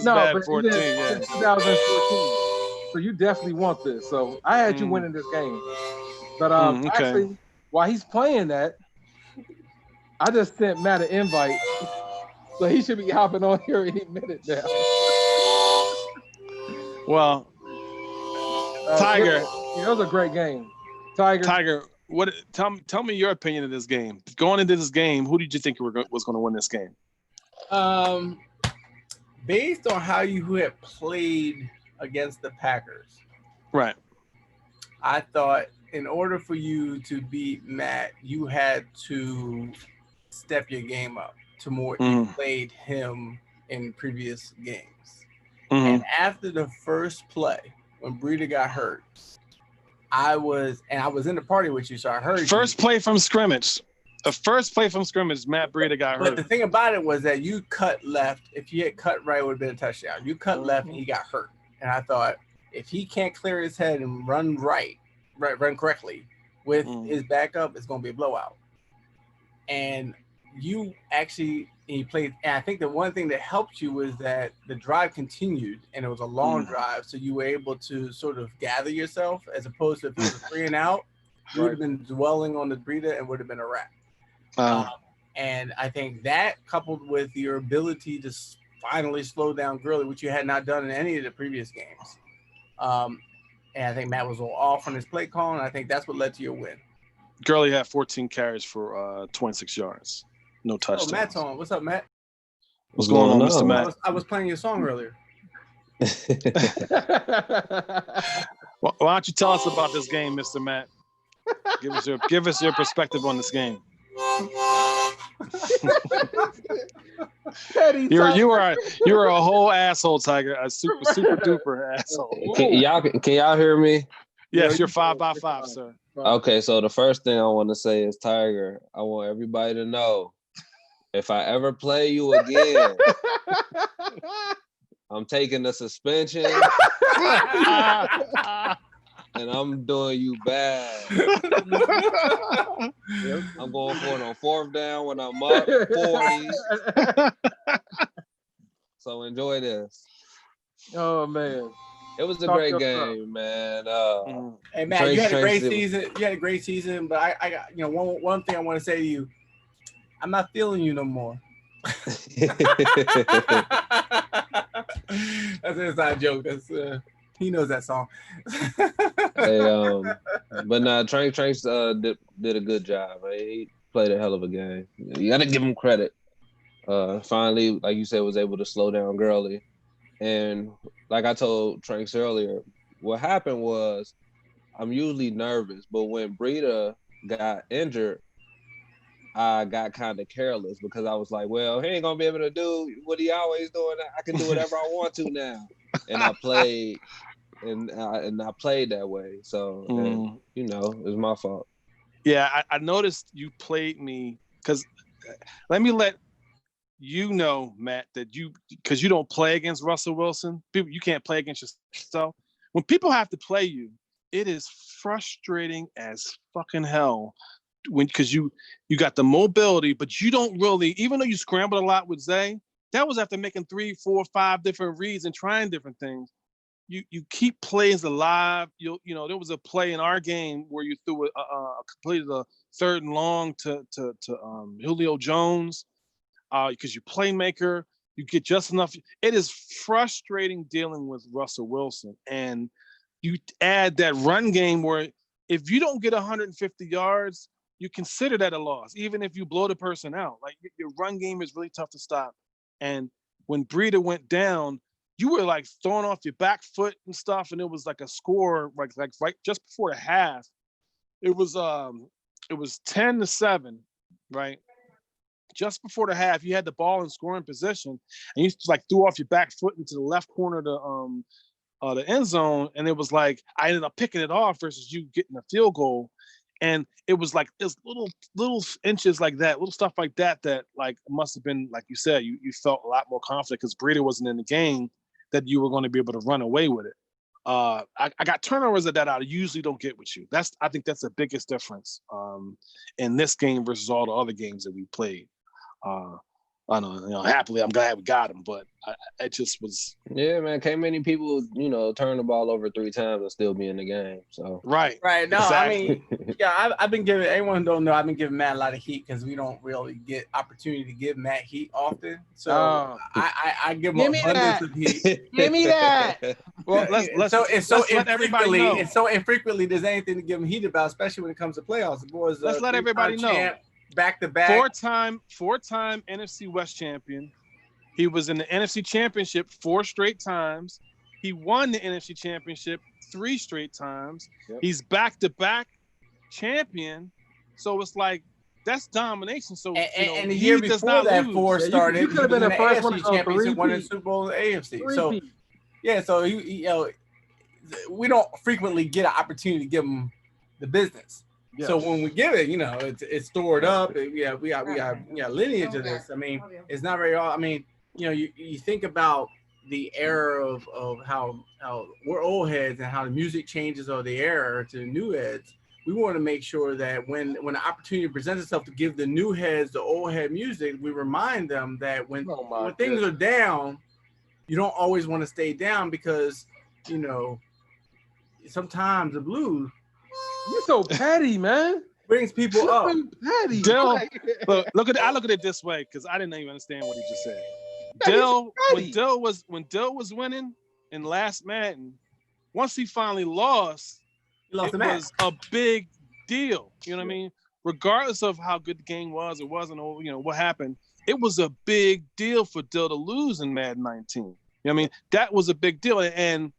bad 14, yeah. 2014. So you definitely want this. So I had you winning this game. But actually, while he's playing that, I just sent Matt an invite, so he should be hopping on here any minute now. Well, Tiger, it was a great game. Tiger, what? Tell me your opinion of this game. Going into this game, who did you think was going to win this game? Based on how you had played against the Packers, right? I thought in order for you to beat Matt, you had to step your game up to more you played him in previous games. And after the first play, when Breida got hurt, I was in the party with you, so I heard first play from scrimmage. The first play from scrimmage, Matt Breida got hurt. But the thing about it was that you cut left. If you had cut right, it would have been a touchdown. You cut left and he got hurt. And I thought, if he can't clear his head and run run correctly with his backup, it's going to be a blowout. And he played. And I think the one thing that helped you was that the drive continued and it was a long drive. So you were able to sort of gather yourself, as opposed to if it was a 3 and out, you would have been dwelling on the Breida and would have been a wrap. And I think that, coupled with your ability to finally slow down Gurley, which you had not done in any of the previous games. And I think Matt was a little off on his play call, and I think that's what led to your win. Gurley had 14 carries for 26 yards. No touchdowns. Oh, Matt's on. What's up, Matt? What's going on, Mr. Matt? I was playing your song earlier. Why don't you tell us about this game, Mr. Matt? Give us your perspective on this game. Petty You Tiger. were a whole asshole, Tiger. A super duper asshole. Can y'all hear me? Yes, you're you 5 good. by You're 5, fine. sir. Okay, so the first thing I want to say is, Tiger, I want everybody to know, if I ever play you again, I'm taking the suspension and I'm doing you bad. I'm going for it on 4th down when I'm up 40. So enjoy this. Oh man. It was a Talk great your game, man. Hey Matt, Trace you had a great Tracy- season. You had a great season, but I got one thing I want to say to you. I'm not feeling you no more. That's an inside joke. That's he knows that song. Hey, but nah, Trace did a good job. Man. He played a hell of a game. You got to give him credit. Finally, like you said, was able to slow down Gurley. And like I told Trace earlier, what happened was I'm usually nervous, but when Breida got injured, I got kind of careless because I was like, well, he ain't gonna be able to do what he always doing. I can do whatever I want to now. And I played and I played that way. So and, you know, it was my fault. Yeah, I noticed you played me because let me let you know, Matt, that because you don't play against Russell Wilson. People, you can't play against yourself. When people have to play you, it is frustrating as fucking hell. Because you got the mobility, but you don't really, even though you scrambled a lot with Zay, that was after making 3, 4, 5 different reads and trying different things. You keep plays alive. You know there was a play in our game where you threw completed a 3rd and long to Julio Jones because you playmaker, you get just enough. It is frustrating dealing with Russell Wilson, and you add that run game where if you don't get 150 yards, you consider that a loss, even if you blow the person out. Like your run game is really tough to stop. And when Breida went down, you were like throwing off your back foot and stuff, and it was like a score like right just before the half. It was 10-7, right? Just before the half, you had the ball in scoring position, and you like threw off your back foot into the left corner of the end zone, and it was like I ended up picking it off versus you getting a field goal. And it was like this little inches like that, little stuff like that like must have been, like you said, you felt a lot more confident because Breida wasn't in the game, that you were going to be able to run away with it. I got turnovers that I usually don't get with you. I think that's the biggest difference in this game versus all the other games that we played. I know, happily, I'm glad we got him, but it just was. Yeah, man. Can't many people, turn the ball over 3 times and still be in the game. So right. No, exactly. I mean, yeah, I've been giving anyone who don't know, I've been giving Matt a lot of heat because we don't really get opportunity to give Matt heat often. So I give him abundance of heat. Give me that. Well, let's let everybody know. And so infrequently there's anything to give him heat about, especially when it comes to playoffs. The boys, let's let everybody know. Back to back. 4-time NFC West champion. He was in the NFC Championship 4 straight times. He won the NFC Championship 3 straight times. Yep. He's back-to-back champion. So it's like that's domination. So and the year before that lose. 4 started, you could have been the first one championship, won the Super Bowl in the AFC. So yeah, so we don't frequently get an opportunity to give him the business. Yes. So when we give it, it's stored up. We got lineage of this. I mean, it's not very. I mean, you think about the era of how we're old heads and how the music changes of the era to the new heads. We want to make sure that when the opportunity presents itself to give the new heads the old head music, we remind them that when things are down, you don't always want to stay down because sometimes the blues. You're so petty, man. Brings people up. Petty. Dill, look at it. I look at it this way because I didn't even understand what he just said. Dill, when Dill was winning in last Madden, once he finally lost, it was a big deal. You know what I mean? Regardless of how good the game was, it wasn't. What happened. It was a big deal for Dill to lose in Madden 19. You know what I mean? That was a big deal, and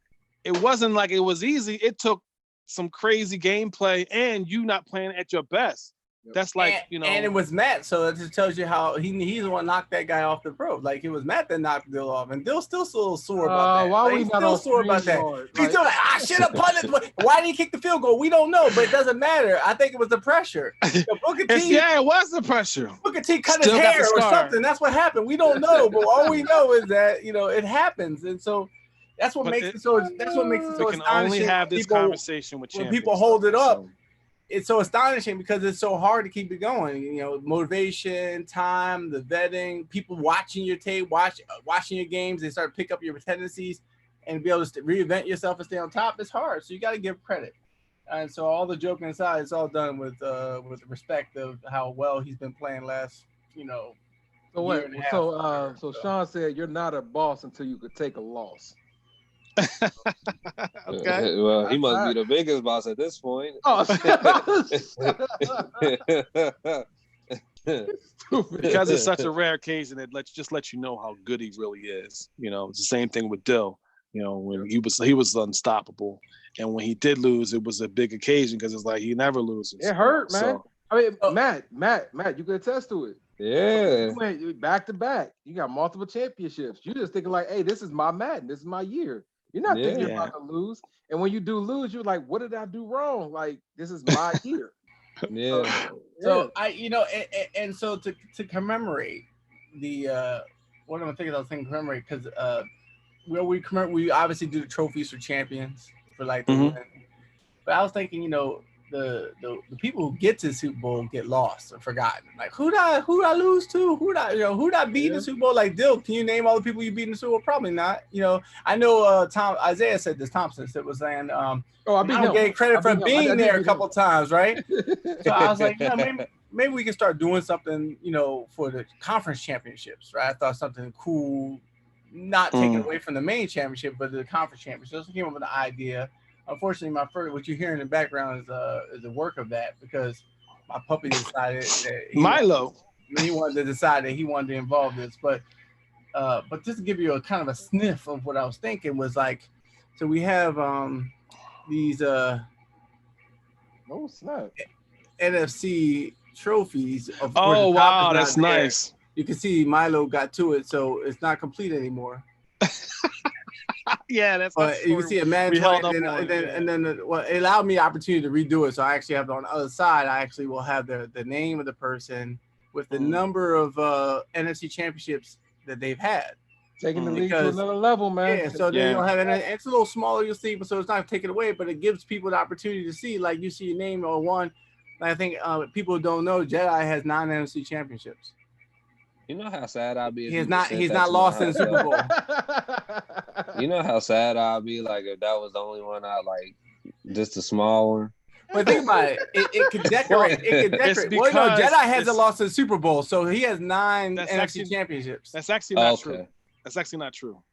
it wasn't like it was easy. It took some crazy gameplay and you not playing at your best. That's like, you know. And it was Matt, so it just tells you how he's the one knocked that guy off the rope. Like it was Matt that knocked Dill off, and Dill's still so sore about that. Why like, we he's not still on sore about that. StreamYard? He's still like, I should have punted. Why did he kick the field goal? We don't know, but it doesn't matter. I think it was the pressure. Booker T, it was the pressure. Booker T cut Still his got the hair or scar. something. That's what happened. We don't know, but all we know is that it happens, and so that's what makes it so. That's what makes it so We can only astonishing have this conversation with when champions. people hold it up. So, it's so astonishing because it's so hard to keep it going. Motivation, time, the vetting, people watching your tape, watching your games, they start to pick up your tendencies and be able to reinvent yourself and stay on top. It's hard, so you got to give credit. And so all the joking aside, it's all done with respect of how well he's been playing last, So what? So Sean said you're not a boss until you could take a loss. okay. Well, he must be the biggest boss at this point. Oh, Because it's such a rare occasion, it just let you know how good he really is. It's the same thing with Dill. When he was unstoppable, and when he did lose, it was a big occasion because it's like he never loses. It hurt, man. So, I mean, Matt, you can attest to it. Yeah. You went back to back. You got multiple championships. You're just thinking like, hey, this is my Madden. This is my year. You're not thinking about to lose. And when you do lose, you're like, what did I do wrong? Like, this is my year. Yeah. So and so to commemorate the what am I thinking? I was thinking commemorate because we obviously do the trophies for champions for like the win. But I was thinking, the people who get to the Super Bowl get lost or forgotten. Like who'd I lose to? Who'd I beat in the Super Bowl? Like Dill, can you name all the people you beat in the Super Bowl? Probably not. I know Isaiah said this, Thompson said was saying I don't get credit for being there a couple times, right? So I was like, maybe we can start doing something, for the conference championships, right? I thought something cool, not taken away from the main championship, but the conference championship. So I came up with an idea. Unfortunately, what you hear in the background is a work of that because my puppy decided that Milo. He wanted to decide that he wanted to involve this, but just to give you a kind of a sniff of what I was thinking was like, so we have these NFC trophies. Oh wow, that's nice. You can see Milo got to it, so it's not complete anymore. Yeah, that's. But you can see a man, and then it allowed me the opportunity to redo it. So I actually have on the other side. I actually will have the name of the person with the number of NFC championships that they've had. Taking the league to another level, man. Yeah, so they don't have it. It's a little smaller, you'll see, but so it's not taken away, but it gives people the opportunity to see. Like you see your name on one. I think people don't know Jedi has 9 NFC championships. You know how sad I'd be. He's not lost in the Super Bowl. You know how sad I'd be like if that was the only one I like, just a small one. But think about it. It could decorate. Well, no, Jedi hasn't lost in the Super Bowl, so he has 9 NFC championships. That's actually not true. That's actually not true.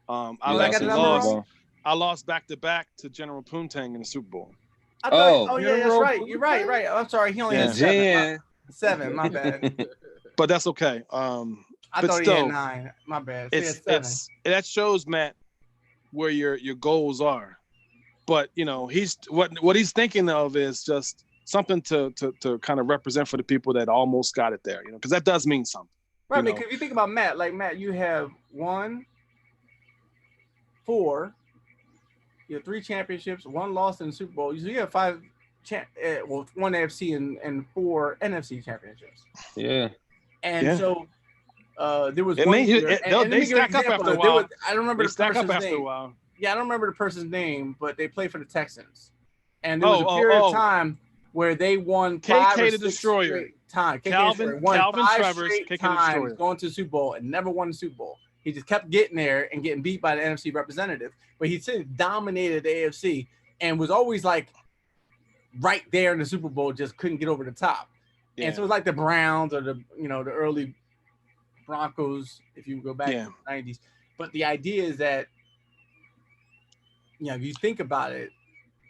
I lost back-to-back to General Poontang in the Super Bowl. Yeah, that's right. You're right. I'm sorry. He only has 7. 7, my bad. But that's okay. I thought he had 9. My bad. That shows, Matt, where your goals are. But he's what he's thinking of is just something to kind of represent for the people that almost got it there. Because that does mean something. Right, because if you think about Matt, like Matt, you have 1, 4. You have 3 championships, 1 loss in the Super Bowl. You have 5, 1 AFC and 4 NFC championships. Yeah. And so there was they stack up after a while. I don't remember the person's name. A while. Yeah, I don't remember the person's name, but they played for the Texans. And there was a period of time where they won 5 or 6 straight times. Calvin Travers, times going to the Super Bowl and never won the Super Bowl. He just kept getting there and getting beat by the NFC representative. But he dominated the AFC and was always like right there in the Super Bowl, just couldn't get over the top. Yeah. And so it was like the Browns or the early Broncos, if you go back to the 90s. But the idea is that, if you think about it,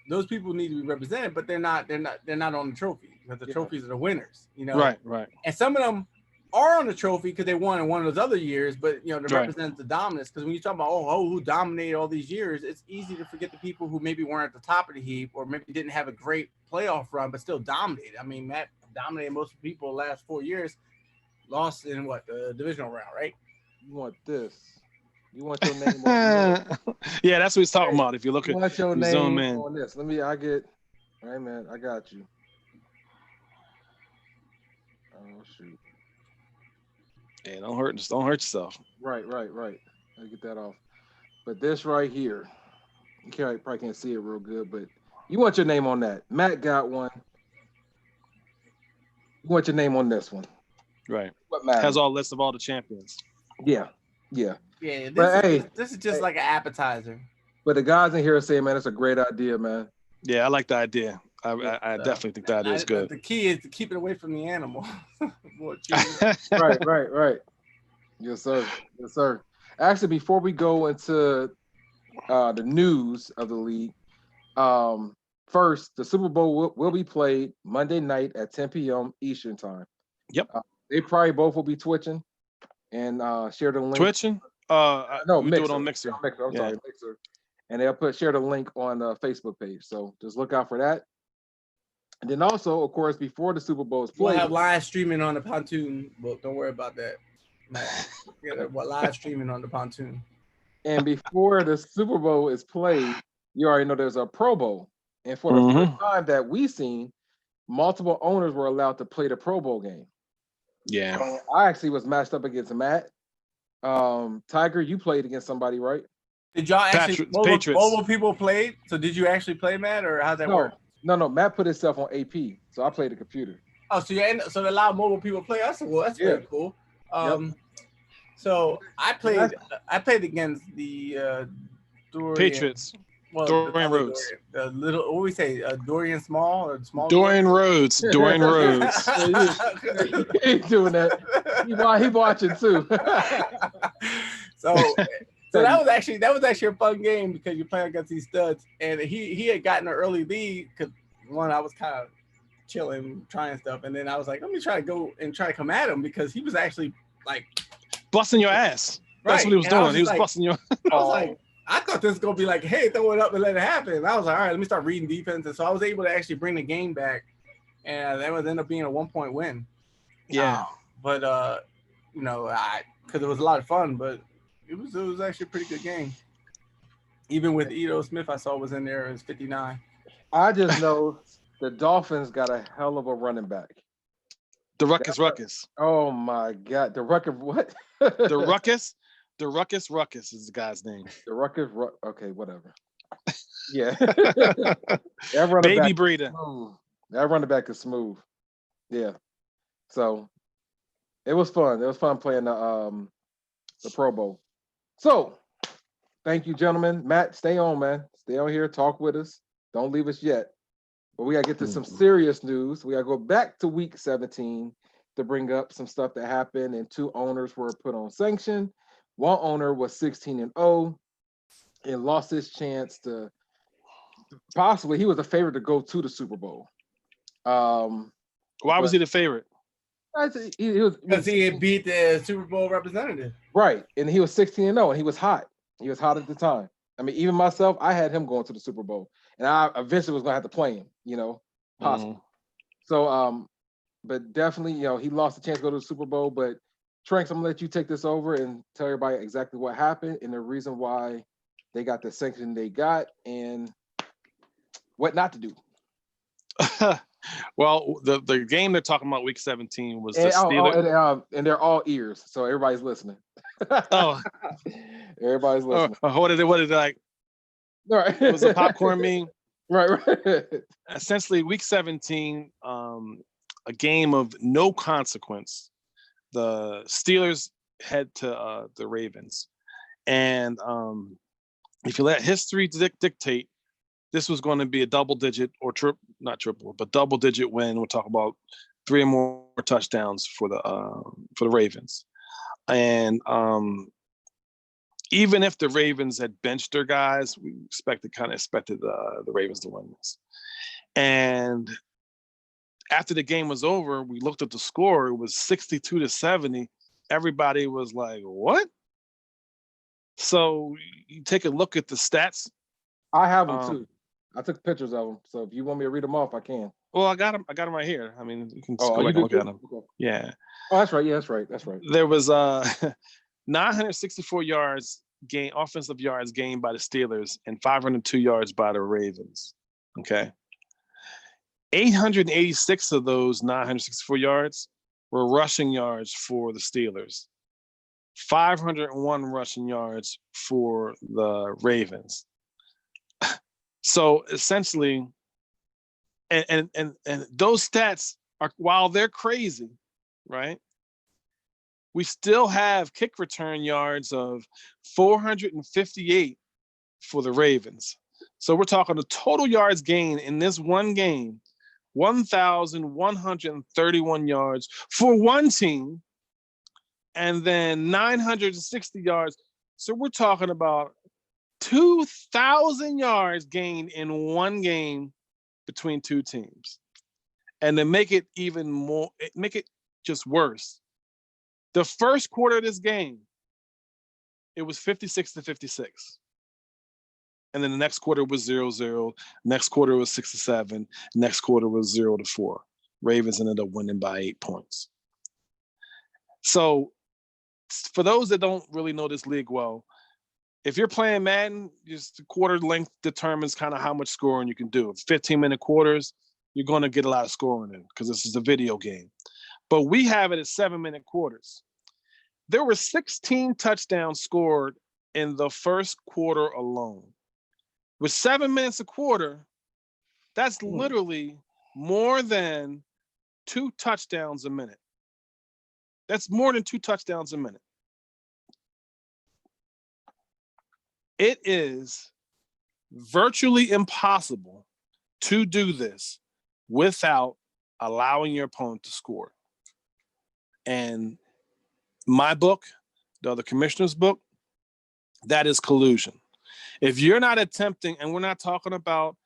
those people need to be represented, but they're not on the trophy because the trophies are the winners, Right. And some of them are on the trophy because they won in one of those other years, but to represent the dominance. Because when you talk about who dominated all these years, it's easy to forget the people who maybe weren't at the top of the heap or maybe didn't have a great playoff run but still dominated. I mean, Matt dominated most people the last 4 years, lost in what, the divisional round, right? You want this? You want your name on? Yeah, that's what he's talking Hey, about. If you look you at, want your you zoom name in. on this? Let me. I get. All right, man. I got you. Oh shoot. Yeah, don't hurt yourself. Right. Let me get that off. But this right here, probably can't see it real good, but you want your name on that. Matt got one. You want your name on this one. Right. What matters? Has all lists of all the champions. Yeah. Yeah, this is just like an appetizer. But the guys in here are saying, man, it's a great idea, man. Yeah, I like the idea. I definitely think that is good. The key is to keep it away from the animal. Right. Yes, sir. Actually, before we go into the news of the league, first, the Super Bowl will be played Monday night at 10 p.m. Eastern time. Yep. They probably both will be twitching and share the link. Twitching? No, we Mixer. do it on Mixer. I'm sorry, Mixer. And they'll share the link on the Facebook page. So just look out for that. And then also, of course, before the Super Bowl is played, we'll have live streaming on the pontoon. Well, don't worry about that. Live streaming on the pontoon. And before the Super Bowl is played, you already know there's a Pro Bowl. And for the first time that we've seen, multiple owners were allowed to play the Pro Bowl game. Yeah. I actually was matched up against Matt. Tiger, you played against somebody, right? Did y'all actually Patriots. mobile people played? So did you actually play, Matt, or how's that work? No. Matt put himself on AP, so I played the computer. Oh, so they allow mobile people to play. I said, well, that's very cool. So I played against the Dorian, Patriots. Well, Dorian Rhodes. The little, what we say, Dorian Small or Small. Dorian Rhodes. Dorian Rhodes. He ain't doing that. He watching too. So that was actually a fun game because you're playing against these studs, and he had gotten an early lead because I was kind of chilling, trying stuff, and then I was like, let me try to come at him because he was actually like busting your ass. That's right. what he was doing. He was like, busting your. I was like, I thought this was gonna be like, hey, throw it up and let it happen. And I was like, all right, let me start reading defense, and so I was able to actually bring the game back, and that would end up being a 1-point win. Yeah, but because it was a lot of fun, but it was actually a pretty good game. Even with Edo Smith, I saw was in there as 59. I just know the Dolphins got a hell of a running back. The Ruckus. Oh my God, the Ruckus what? The Ruckus is the guy's name. The Ruckus. Okay, whatever. Yeah. Baby breeder. That running back is smooth. Yeah. So it was fun. It was fun playing the Pro Bowl. So thank you, gentlemen. Matt, stay on, man. Stay on here. Talk with us. Don't leave us yet. But we got to get to some serious news. We got to go back to week 17 to bring up some stuff that happened, and 2 owners were put on sanction. One owner was 16-0 and lost his chance to possibly, he was a favorite to go to the Super Bowl. Why was he the favorite? Because he had beat the Super Bowl representative. Right. And he was 16-0 and he was hot. He was hot at the time. I mean, even myself, I had him going to the Super Bowl. And I eventually was going to have to play him, possibly. So, but definitely, he lost the chance to go to the Super Bowl. But Tranks, I'm going to let you take this over and tell everybody exactly what happened and the reason why they got the sanction they got and what not to do. Well, the game they're talking about week 17 was the Steelers. And they're all ears, so everybody's listening. Everybody's listening. What did they like? Right. It was a popcorn meme. Right. Essentially, week 17, a game of no consequence. The Steelers head to the Ravens. And if you let history dictate, this was going to be a double-digit or not triple, but double-digit win. We'll talk about 3 or more touchdowns for the Ravens. And even if the Ravens had benched their guys, we expected the Ravens to win this. And after the game was over, we looked at the score. It was 62-70. Everybody was like, "What?" So you take a look at the stats. I have them too. I took pictures of them. So if you want me to read them off, I can. Well, I got him right here. I mean, you can just Oh, go you back and did look at too? him. Okay. Yeah. Oh, that's right. Yeah, that's right. That's right. There was 964 yards gain, offensive yards gained by the Steelers, and 502 yards by the Ravens. Okay. 886 of those 964 yards were rushing yards for the Steelers. 501 rushing yards for the Ravens. So essentially, and those stats are, while they're crazy, right? We still have kick return yards of 458 for the Ravens. So we're talking the total yards gained in this one game, 1,131 yards for one team, and then 960 yards. So we're talking about 2,000 yards gained in one game between two teams. And to make it even more, make it just worse, the first quarter of this game, it was 56-56. And then the next quarter was 0-0. Next quarter was 6-7. Next quarter was 0-4. Ravens ended up winning by 8 points. So for those that don't really know this league well, if you're playing Madden, just the quarter length determines kind of how much scoring you can do. 15-minute quarters, you're going to get a lot of scoring in because this is a video game. But we have it at 7-minute quarters. There were 16 touchdowns scored in the first quarter alone. With 7 minutes a quarter, that's literally more than 2 touchdowns a minute. That's more than 2 touchdowns a minute. It is virtually impossible to do this without allowing your opponent to score. And my book, the other commissioner's book, that is collusion. If you're not attempting, and we're not talking about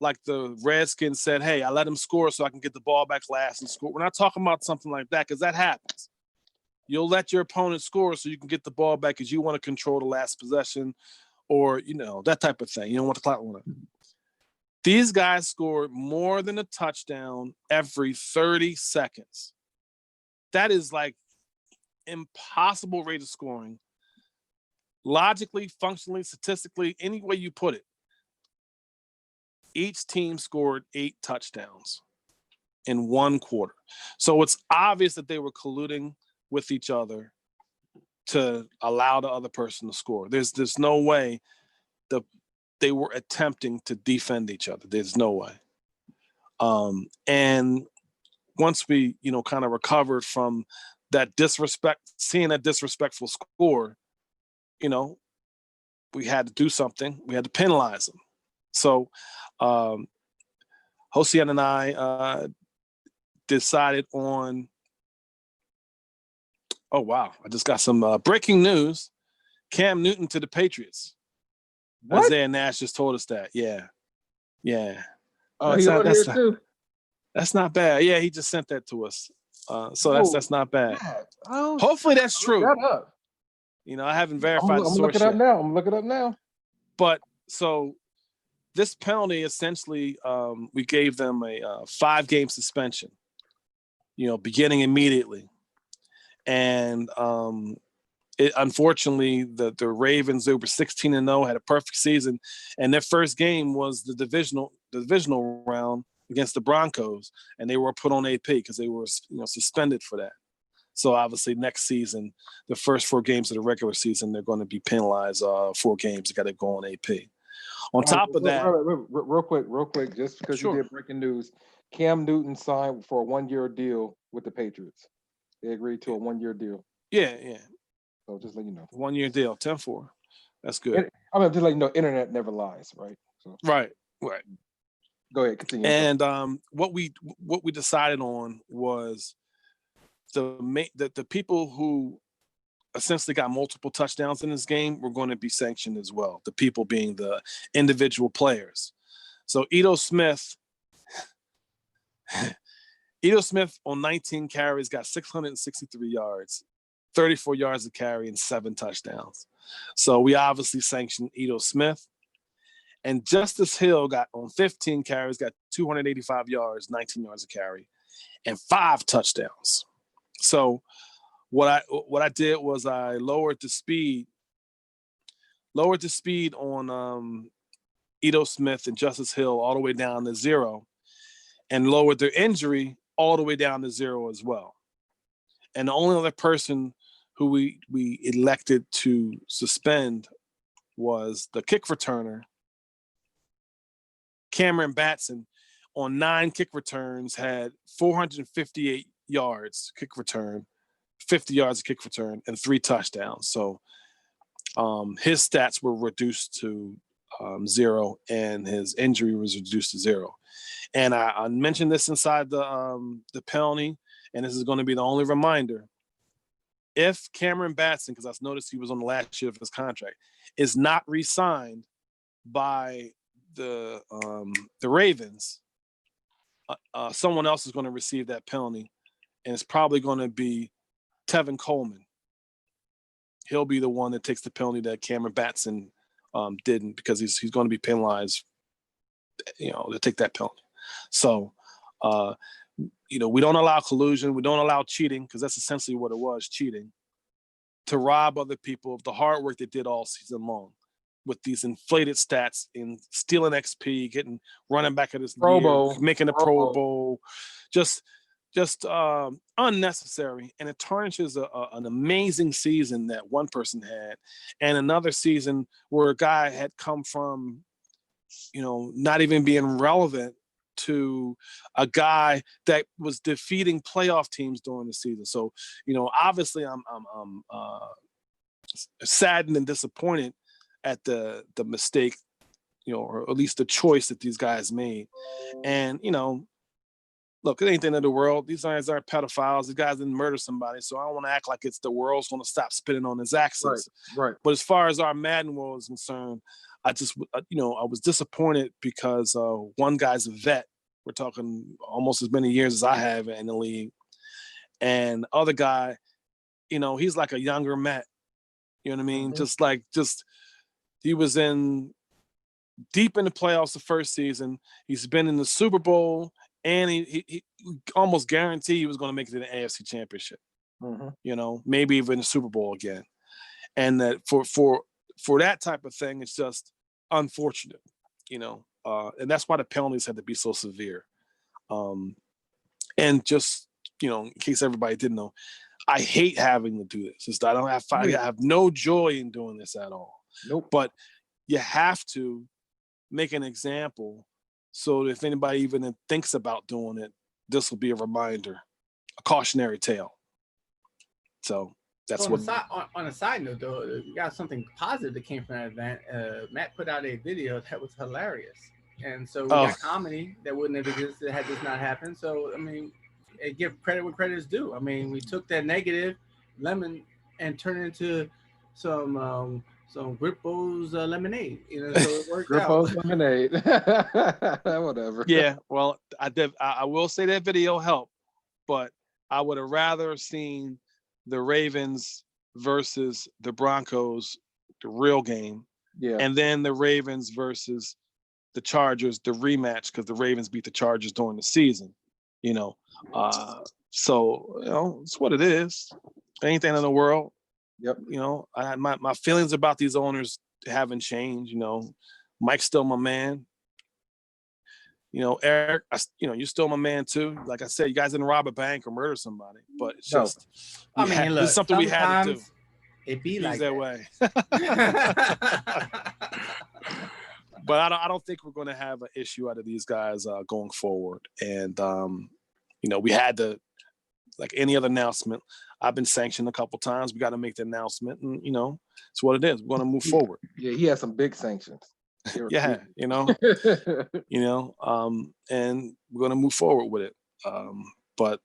like the Redskins said, hey, I let him score so I can get the ball back last and score. We're not talking about something like that because that happens. You'll let your opponent score so you can get the ball back because you want to control the last possession or, that type of thing. You don't want the clock on it. These guys scored more than a touchdown every 30 seconds. That is like impossible rate of scoring. Logically, functionally, statistically, any way you put it, each team scored 8 touchdowns in one quarter. So it's obvious that they were colluding with each other to allow the other person to score. There's no way they were attempting to defend each other. There's no way. And once we, kind of recovered from that seeing that disrespectful score, we had to do something. We had to penalize them. So Hossein and I decided on, oh, wow, I just got some breaking news. Cam Newton to the Patriots. What? Isaiah Nash just told us that. Yeah. Oh, he's on here too. That's not bad. Yeah, he just sent that to us. So that's not bad. Oh, hopefully that's true. That up. I haven't verified the source look it up now. I'm looking it up now. But so this penalty essentially, we gave them a 5-game suspension, beginning immediately. And unfortunately, the Ravens, they were 16-0, had a perfect season. And their first game was the divisional round against the Broncos. And they were put on AP because they were suspended for that. So obviously next season, the first 4 games of the regular season, they're going to be penalized 4 games. They got to go on AP. On top of that, real quick, just because you did breaking news, Cam Newton signed for a 1-year deal with the Patriots. They agreed to a 1-year deal. Yeah. So just let you know. 1-year deal, 10-4. That's good. Just let you know, internet never lies, right? So. Right. Go ahead, continue. And what we decided on was the people who essentially got multiple touchdowns in this game were going to be sanctioned as well. The people being the individual players. So Ito Smith on 19 carries got 663 yards, 34 yards of carry, and 7 touchdowns. So we obviously sanctioned Ito Smith. And Justice Hill got on 15 carries, got 285 yards, 19 yards a carry, and 5 touchdowns. So what I did was I lowered the speed on Ito Smith and Justice Hill all the way down to 0, and lowered their injury all the way down to 0 as well. And the only other person who we elected to suspend was the kick returner, Cameron Batson. On 9 kick returns, had 458 yards kick return, 50 yards of kick return, and 3 touchdowns. So his stats were reduced to 0, and his injury was reduced to 0. And I mentioned this inside the penalty, and this is going to be the only reminder. If Cameron Batson, because I've noticed he was on the last year of his contract, is not re-signed by the Ravens, someone else is going to receive that penalty, and it's probably going to be Tevin Coleman. He'll be the one that takes the penalty that Cameron Batson didn't, because he's going to be penalized, to take that penalty. So, we don't allow collusion. We don't allow cheating, because that's essentially what it was, cheating, to rob other people of the hard work they did all season long with these inflated stats in stealing XP, getting running back at this Pro Bowl, making a Pro Bowl, just unnecessary. And it tarnishes an amazing season that one person had, and another season where a guy had come from, not even being relevant, to a guy that was defeating playoff teams during the season. So, obviously I'm saddened and disappointed at the mistake, or at least the choice that these guys made. And, look, it ain't the end of the world. These guys aren't pedophiles. These guys didn't murder somebody. So I don't want to act like it's the world's going to stop spinning on his axis. Right. But as far as our Madden world is concerned, I was disappointed because one guy's a vet. We're talking almost as many years as I have in the league. And the other guy, he's like a younger Matt. You know what I mean? Mm-hmm. He was deep in the playoffs the first season. He's been in the Super Bowl, and he almost guaranteed he was going to make it to the AFC Championship. Mm-hmm. Maybe even the Super Bowl again. And that for that type of thing, it's just unfortunate, and that's why the penalties had to be so severe. And just, in case everybody didn't know, I hate having to do this. I have no joy in doing this at all. Nope. But you have to make an example, so that if anybody even thinks about doing it, this will be a reminder, a cautionary tale. So that's on a side note, though, we got something positive that came from that event. Matt put out a video that was hilarious, and so we got comedy that wouldn't have existed had this not happened. So I mean, give credit where credit is due. I mean, we took that negative lemon and turned it into some Grippo's lemonade. So it worked Grippo's lemonade. Whatever. Yeah, well, I will say that video helped, but I would have rather seen the Ravens versus the Broncos, the real game, and then the Ravens versus the Chargers, the rematch, because the Ravens beat the Chargers during the season. So it's what it is. Anything in the world. Yep. My feelings about these owners haven't changed. Mike's still my man. Eric, you're still my man too. Like I said, you guys didn't rob a bank or murder somebody, but it's just, it's something we had to do. It be like that way. But I don't think we're going to have an issue out of these guys going forward. And we had to, like any other announcement, I've been sanctioned a couple times. We got to make the announcement, and it's what it is. We're going to move forward. Yeah, he has some big sanctions. Yeah, and we're going to move forward with it. But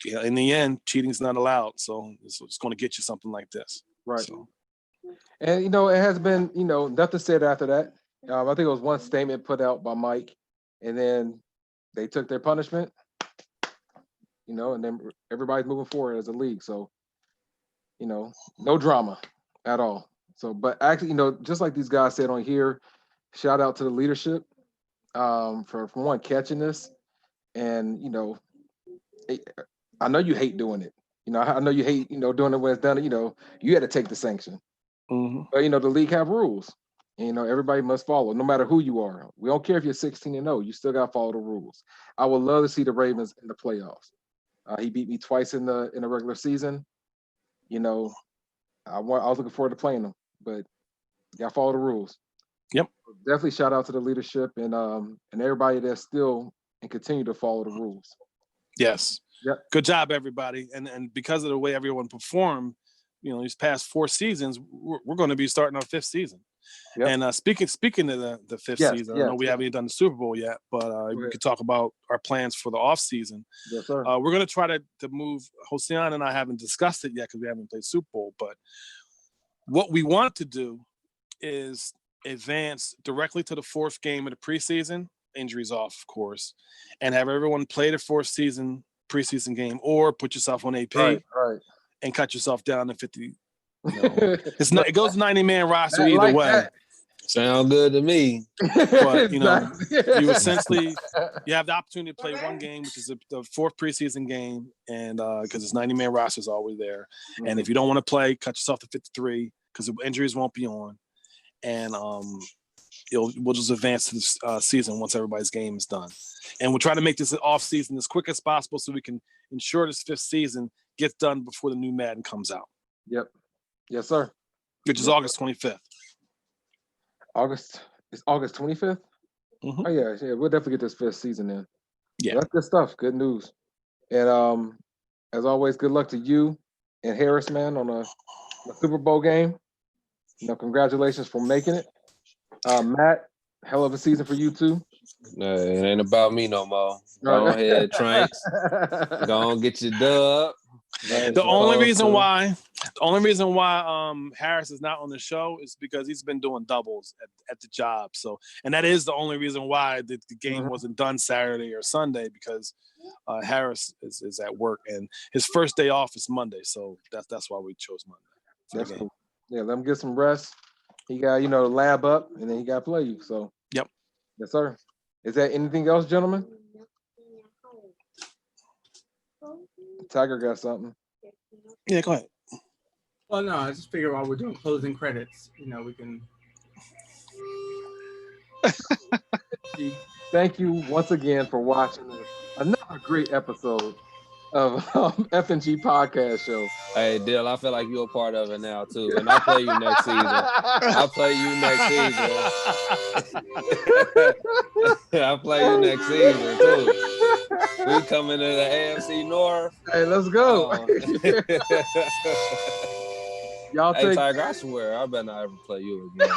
in the end, cheating's not allowed. So it's going to get you something like this. Right. So. And, it has been, nothing said after that. I think it was one statement put out by Mike, and then they took their punishment, and then everybody's moving forward as a league. So, no drama at all. So, but actually, just like these guys said on here, shout out to the leadership. for one catching this, and I know you hate doing it. I know you hate doing it when it's done. You had to take the sanction, but the league have rules. And, everybody must follow, no matter who you are. We don't care if you're 16-0. You still got to follow the rules. I would love to see the Ravens in the playoffs. He beat me twice in the regular season. I was looking forward to playing them, but you got to follow the rules. Yep. Definitely shout out to the leadership and everybody that's still and continue to follow the rules. Yes. Yep. Good job, everybody. And because of the way everyone performed, these past 4 seasons, we're going to be starting our 5th season. Yep. And speaking of the 5th season, I know we haven't even done the Super Bowl yet, but we could talk about our plans for the off season. Yes, sir. We're going to try to move. Hossein and I haven't discussed it yet because we haven't played Super Bowl, but what we want to do is advance directly to the 4th game of the preseason, injuries off, of course, and have everyone play the 4th preseason game, or put yourself on AP right. and cut yourself down to 50. It goes 90-man roster either way. That. Sound good to me. But you essentially you have the opportunity to play one game, which is the 4th preseason game, and because it's 90-man roster is always there. Mm-hmm. And if you don't want to play, cut yourself to 53 because the injuries won't be on. And we'll just advance to the season once everybody's game is done. And we'll try to make this off season as quick as possible so we can ensure this 5th season gets done before the new Madden comes out. Yep. Yes, sir. Which is August 25th. It's August 25th? Mm-hmm. Oh, yeah. We'll definitely get this 5th season in. Yeah. That's good stuff. Good news. And as always, good luck to you and Harris, man, on the Super Bowl game. Congratulations for making it. Matt, hell of a season for you, too. No, it ain't about me no more. Go ahead, Tranks. Go on, get your dub. The only reason why Harris is not on the show is because he's been doing doubles at the job. So, and that is the only reason why the game wasn't done Saturday or Sunday, because Harris is at work and his first day off is Monday. So that's why we chose Monday. That's cool. Yeah, let him get some rest. He got, lab up, and then he got to play you. So, yep. Yes, sir. Is there anything else, gentlemen? Tiger got something. Yeah, go ahead. Well, no, I just figure while we're doing closing credits, we can. Thank you once again for watching another great episode of FNG Podcast Show. Hey, Dill, I feel like you're a part of it now, too. And I'll play you next season. I'll play you next season, too. We coming to the AFC North. Hey, let's go. Y'all Hey, Tiger, I swear, I better not ever play you again.